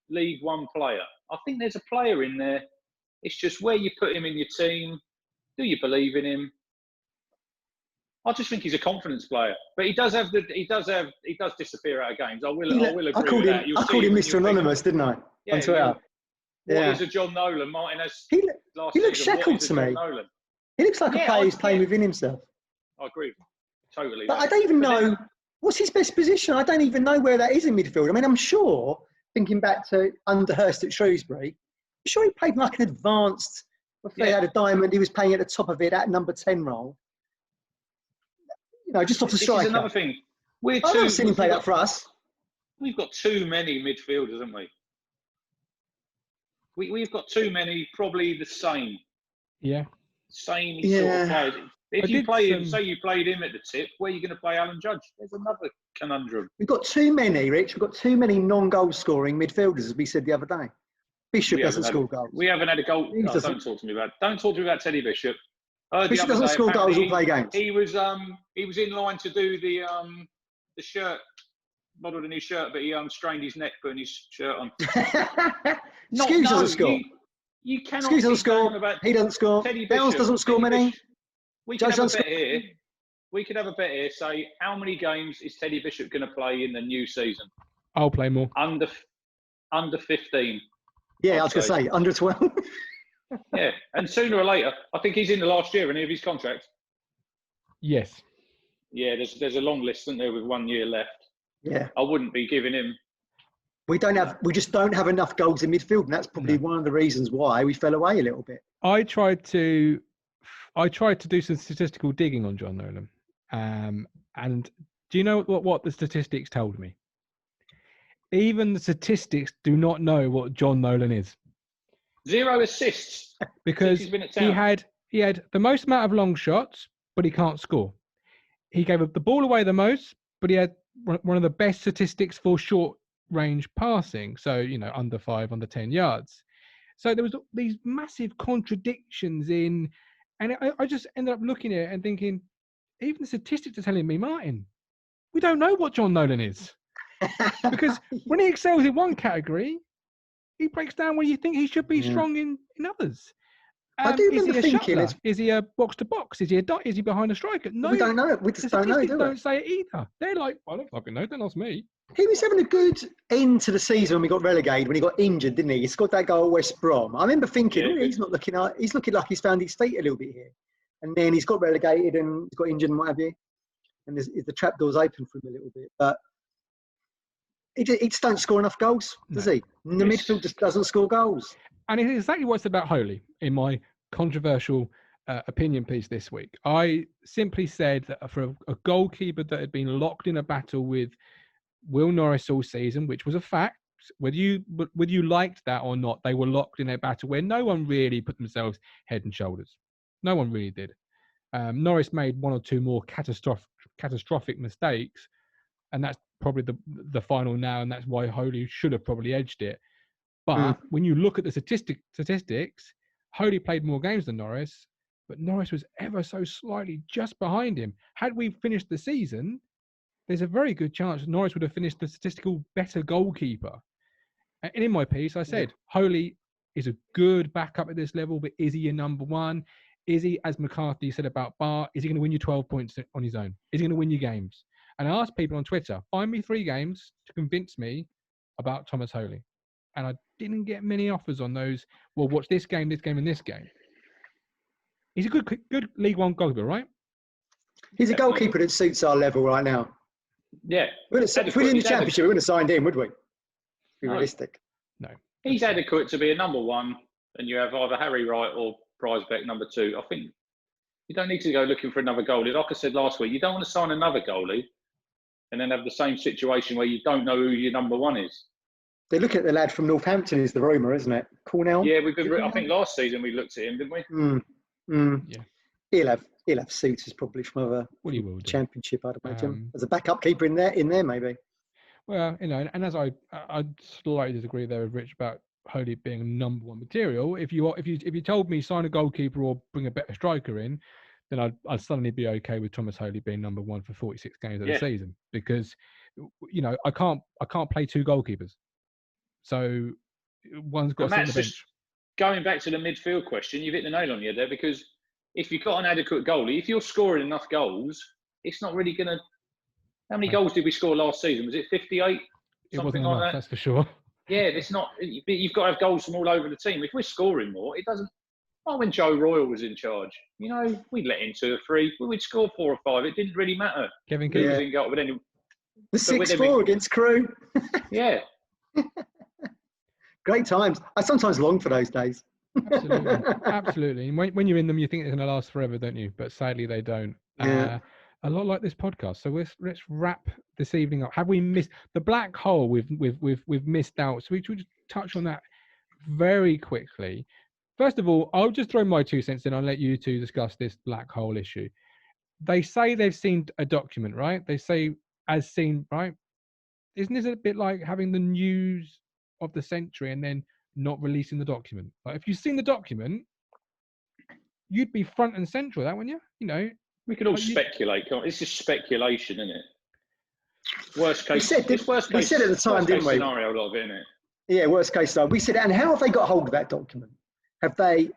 League One player. I think there's a player in there. It's just where you put him in your team. Do you believe in him? I just think he's a confidence player, but he does disappear out of games. I will agree with that. I called him Mr. Anonymous, didn't I? Yeah, on Twitter. What is a John Nolan? Martinez. He looks shackled to me. Nolan? He looks like a player who's playing within himself. I agree, totally. But I don't even know what's his best position. I don't even know where that is in midfield. I mean, I'm sure, thinking back to under Hurst at Shrewsbury, I'm sure he played like an advanced. If they had a diamond, he was playing at the top of it at number 10 role. You know, just off the striker. This is another thing. I've never seen him play that for us. We've got too many midfielders, haven't we? We've got too many, probably the same. Yeah. Same sort of players. If you play him, say you played him at the tip, where are you going to play Alan Judge? There's another conundrum. We've got too many, Rich. We've got too many non-goal scoring midfielders, as we said the other day. Bishop doesn't score goals. We haven't had a goal. No, don't talk to me about Teddy Bishop. Bishop doesn't score goals or play games. He was in line to do the shirt, modelled a new shirt, but he strained his neck putting his shirt on. Skuse doesn't score. You cannot. Skuse doesn't score. He doesn't score. Downs doesn't score many. We could have a bet here. We could have a bet here. Say, how many games is Teddy Bishop going to play in the new season? I'll play more. Under 15. Yeah, I was going to say under 12. Yeah, and sooner or later, I think he's in the last year of his contract. Yes. Yeah, there's a long list, isn't there, with 1 year left. Yeah. I wouldn't be giving him. We just don't have enough goals in midfield, and that's probably one of the reasons why we fell away a little bit. I tried to do some statistical digging on John Nolan, and do you know what the statistics told me? Even the statistics do not know what John Nolan is. 0 assists because he had the most amount of long shots, but he can't score. He gave the ball away the most, but he had one of the best statistics for short range passing. So, under 5, under 10 yards. So there was these massive contradictions in, and I just ended up looking at it and thinking, even the statistics are telling me, Martin, we don't know what John Nolan is. Because when he excels in one category, he breaks down where you think he should be strong in others. I do remember thinking, is he a box to box? Is he behind a striker? No, we don't know. We just don't know. Don't say it either. They're like, I don't fucking know. Don't ask me. He was having a good end to the season when we got relegated. When he got injured, didn't he? He scored that goal at West Brom. I remember thinking, he's looking like he's found his feet a little bit here. And then he's got relegated and he's got injured and what have you. And the trapdoor's open for him a little bit, but. He just don't score enough goals, does he? The midfield just doesn't score goals. And it's exactly what's about Holy in my controversial opinion piece this week. I simply said that for a goalkeeper that had been locked in a battle with Will Norris all season, which was a fact, whether you liked that or not, they were locked in a battle where no one really put themselves head and shoulders. No one really did. Norris made one or two more catastrophic mistakes, and that's probably the final now, and that's why Holy should have probably edged it. But when you look at the statistics, Holy played more games than Norris, but Norris was ever so slightly just behind him. Had we finished the season, there's a very good chance Norris would have finished the statistical better goalkeeper. And in my piece, I said, Holy is a good backup at this level, but is he your number one? Is he, as McCarthy said about Barr, is he going to win you 12 points on his own? Is he going to win you games? And I asked people on Twitter, find me 3 games to convince me about Thomas Holy. And I didn't get many offers on those. Well, watch this game, and this game. He's a good League One goalkeeper, right? He's a goalkeeper that suits our level right now. Yeah. If we were in the Championship, we wouldn't have signed him, would we? Be realistic. No. He's adequate to be a number one, and you have either Harry Wright or Prizebeck number 2. I think you don't need to go looking for another goalie. Like I said last week, you don't want to sign another goalie and then have the same situation where you don't know who your number 1 is. They look at the lad from Northampton is the rumour, isn't it? Cornell? Yeah, I think last season we looked at him, didn't we? Yeah. He'll have suitors probably from other championship, I'd imagine. As a backup keeper in there maybe. Well, and as I slightly disagree there with Rich about Holy being number 1 material. If you told me sign a goalkeeper or bring a better striker in, then I'd suddenly be okay with Thomas Holy being number 1 for 46 games of the season, because I can't play 2 goalkeepers, so one's got to sit on the bench. Going back to the midfield question, you've hit the nail on the head there, because if you've got an adequate goalie, if you're scoring enough goals, it's not really going to. How many goals did we score last season? Was it 58? It wasn't enough, that's for sure. Yeah, it's not. You've got to have goals from all over the team. If we're scoring more, it doesn't. Like when Joe Royle was in charge, we'd let in 2 or 3. We'd score 4 or 5. It didn't really matter. Kevin Keegan was in goal, but anyway. The 6-4 against Crewe. Yeah. Great times. I sometimes long for those days. Absolutely. And when you're in them, you think it's going to last forever, don't you? But sadly, they don't. Yeah. A lot like this podcast. So let's wrap this evening up. Have we missed the black hole? We've missed out. So we should touch on that very quickly. First of all, I'll just throw my 2 cents in. I'll let you 2 discuss this black hole issue. They say they've seen a document, right? They say as seen, right? Isn't this a bit like having the news of the century and then not releasing the document? Like, if you've seen the document, you'd be front and central, that wouldn't you? We can all speculate. It's just speculation, isn't it? Worst case. We said at the time, didn't we? Scenario, a lot of it, isn't it? Yeah, worst case scenario. We said, and how have they got hold of that document? Have they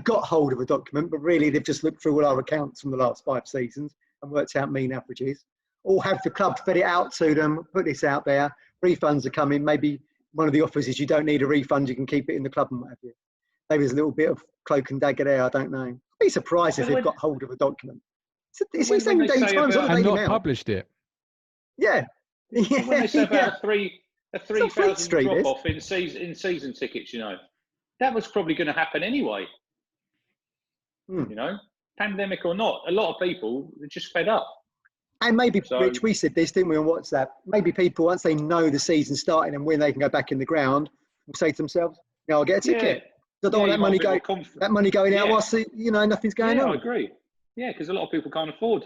got hold of a document, but really they've just looked through all our accounts from the last 5 seasons and worked out mean averages? Or have the club fed it out to them, put this out there, refunds are coming, maybe one of the offers is you don't need a refund, you can keep it in the club and what have you. Maybe there's a little bit of cloak and dagger there, I don't know. I'd be surprised if they've got hold of a document. It's the same Daily Times or the Daily Mail. And not published it. Yeah. When they say about a 3,000 drop-off in season tickets, that was probably going to happen anyway. Pandemic or not, a lot of people are just fed up. And maybe, Rich, we said this, didn't we, on WhatsApp? Maybe people, once they know the season's starting and when they can go back in the ground, will say to themselves, I'll get a ticket. I don't want that money going out whilst, nothing's going on. I agree. Yeah, because a lot of people can't afford,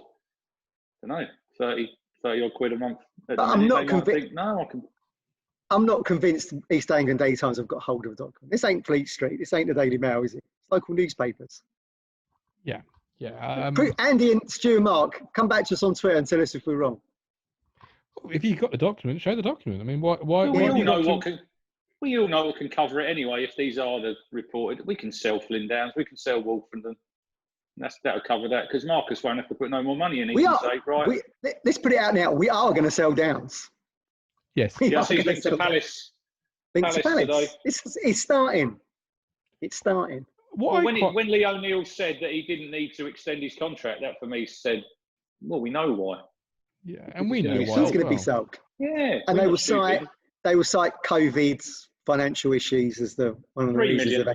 30 odd quid a month. But I'm not convinced. I'm not convinced East Anglian Daily Times have got hold of a document. This ain't Fleet Street. This ain't the Daily Mail, is it? It's local newspapers. Yeah. Andy and Stu and Mark, come back to us on Twitter and tell us if we're wrong. If you've got the document, show the document. I mean, why we all know what can cover it anyway. If these are the reported, we can sell Flynn Downs, we can sell Wolfenden. That'll cover that, because Marcus won't have to put no more money in. Let's put it out now. We are going to sell Downs. Yes. Yes, he's linked to Palace. Palace today. It's starting. When Lee O'Neill said that he didn't need to extend his contract, that for me said, well, we know why. Yeah, and we know why. He's going to be sold. Yeah. And they will cite COVID's financial issues as one of the reasons.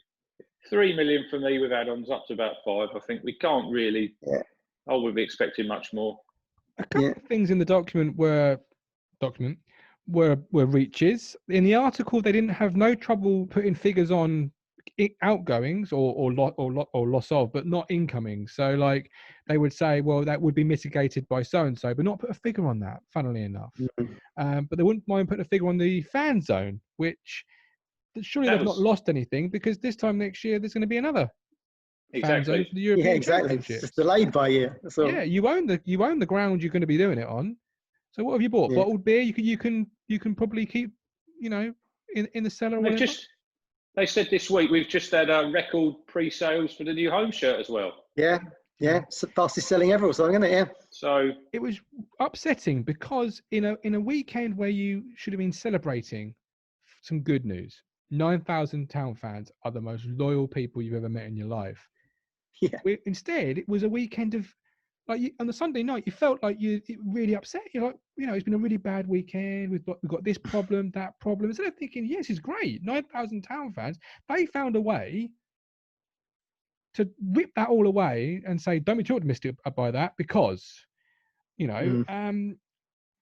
3 million for me with add-ons, up to about 5. I think we can't really. Yeah. I would be expecting much more. A couple of things in the document were reaches. In the article, they didn't have no trouble putting figures on outgoings or loss of, but not incoming. So like they would say, well, that would be mitigated by so and so, but not put a figure on that. Funnily enough, but they wouldn't mind putting a figure on the fan zone, which. Surely they've not lost anything, because this time next year there's going to be another fan zone for the European Championship. It's delayed by a year. Yeah, you own the ground you're going to be doing it on. So what have you bought? Bottled beer? You can probably keep in the cellar. They said this week we've just had record pre-sales for the new home shirt as well. Yeah, it's the fastest selling ever or something, isn't it? Yeah. So it was upsetting, because in a weekend where you should have been celebrating some good news. 9,000 Town fans are the most loyal people you've ever met in your life. Yeah. Instead, it was a weekend of, like, on the Sunday night, you felt like it really upset. You're like, it's been a really bad weekend. We've got this problem, that problem. Instead of thinking, yes, it's great. 9,000 Town fans, they found a way to whip that all away and say, don't be too optimistic by that, because, you know, and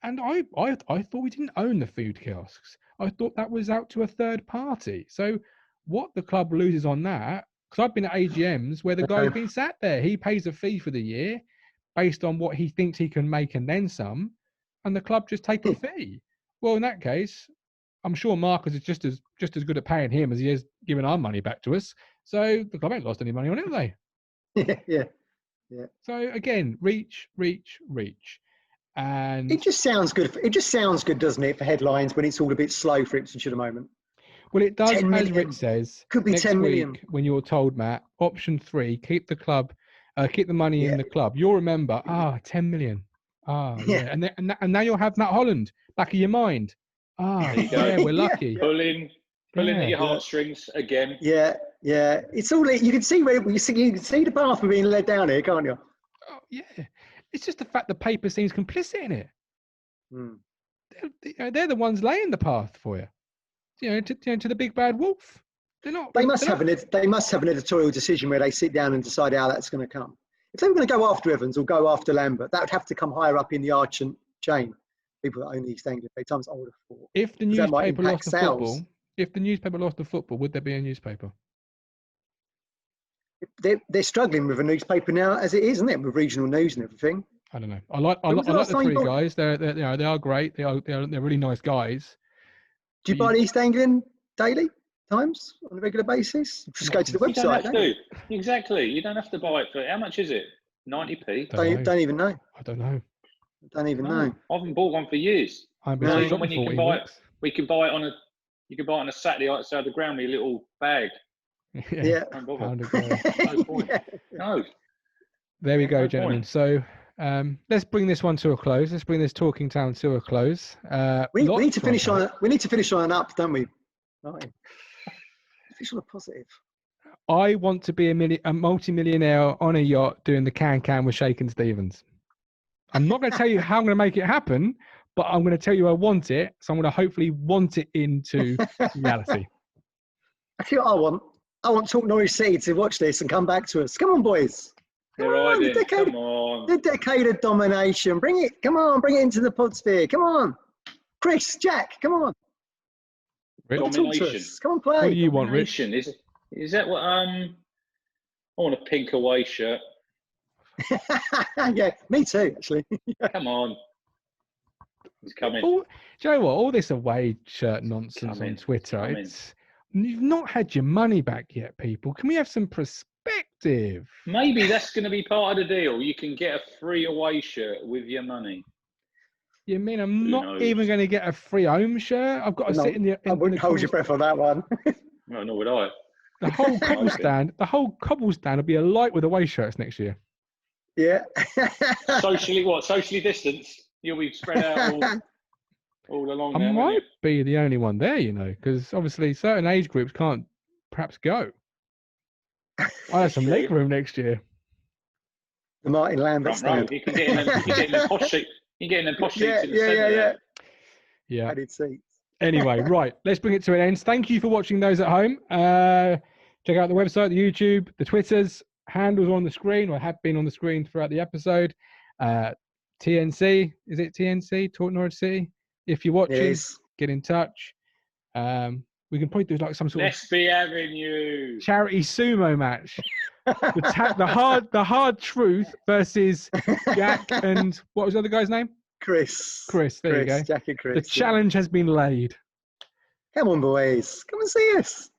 I thought we didn't own the food kiosks. I thought that was out to a third party. So what the club loses on that, because I've been at AGMs where the guy's been sat there, he pays a fee for the year based on what he thinks he can make and then some, and the club just take a fee. Well, in that case, I'm sure Marcus is just as good at paying him as he is giving our money back to us. So the club ain't lost any money on it, have they? Yeah. So again, reach. And it just sounds good. It just sounds good, doesn't it, for headlines when it's all a bit slow for Ipswich at the moment? Well, it does, 10 as million. Rick says. Could be next 10 week, million. when you're told, Matt, option 3, keep the club, keep the money in the club. You'll remember, 10 million. Yeah. And now you'll have Matt Holland back of your mind. There you go. Yeah, we're lucky. Pulling at your heartstrings again. Yeah. It's all you can see where you can see the path we're being led down here, can't you? Oh, yeah. It's just the fact the paper seems complicit in it. They're the ones laying the path for you. To the big bad wolf. They're not. They must have an editorial decision where they sit down and decide how that's going to come. If they were going to go after Evans or go after Lambert, that would have to come higher up in the Argent chain. People that own East Anglia, times I would have thought. If the newspaper lost the football, would there be a newspaper? They're struggling with a newspaper now, as it is, isn't it, with regional news and everything. I don't know. I like the 3 guys. They are great. They're really nice guys. Do you buy the East Anglian Daily Times on a regular basis? Just go to the website. You don't have to. Exactly. You don't have to buy it for. How much is it? 90p. Don't even know. I don't know. Don't even know. I haven't bought one for years. Even when you can buy it, you can buy it on a Saturday outside the ground with a little bag. Yeah. No point. No. There we go, gentlemen. So let's bring this one to a close. Let's bring this Talking Town to a close. We need to finish on an up, don't we? Right. Finish on a positive. I want to be a multi-millionaire on a yacht doing the can with Shakin' Stevens. I'm not going to tell you how I'm going to make it happen, but I'm going to tell you I want it. So I'm going to hopefully want it into reality. I feel I want Talk Norwich City to watch this and come back to us. Come on, boys. Come on. The decade of domination. Bring it. Come on. Bring it into the podsphere. Come on. Chris, Jack, come on. Domination. Come on, play. What do you want, Rich? Is that what I want a pink away shirt. Yeah, me too, actually. Come on. He's coming. Do you know what? All this away shirt nonsense on Twitter, you've not had your money back yet, people. Can we have some perspective? Maybe that's going to be part of the deal. You can get a free away shirt with your money. You mean I'm not even going to get a free home shirt? I've got to sit in the... I wouldn't hold your breath on that one. No, nor would I. The whole cobblestone will be alight with away shirts next year. Yeah. Socially distanced? You'll be spread out all along there. I might be the only one there, because obviously certain age groups can't perhaps go. I have some leg room next year. The Martin Lambert stand. You can get in the posh seat. You can get in the posh seats in the centre. Yeah. Added seats. Anyway, right. Let's bring it to an end. Thank you for watching those at home. Check out the website, the YouTube, the Twitters. Handles on the screen, or have been on the screen throughout the episode. TNC, is it TNC? Talk Norwich City. If you're watching, get in touch. We can probably do like some sort of Avenue charity sumo match. the hard truth versus Jack and what was the other guy's name? Chris. There you go. Jack and Chris. The challenge has been laid. Come on, boys. Come and see us.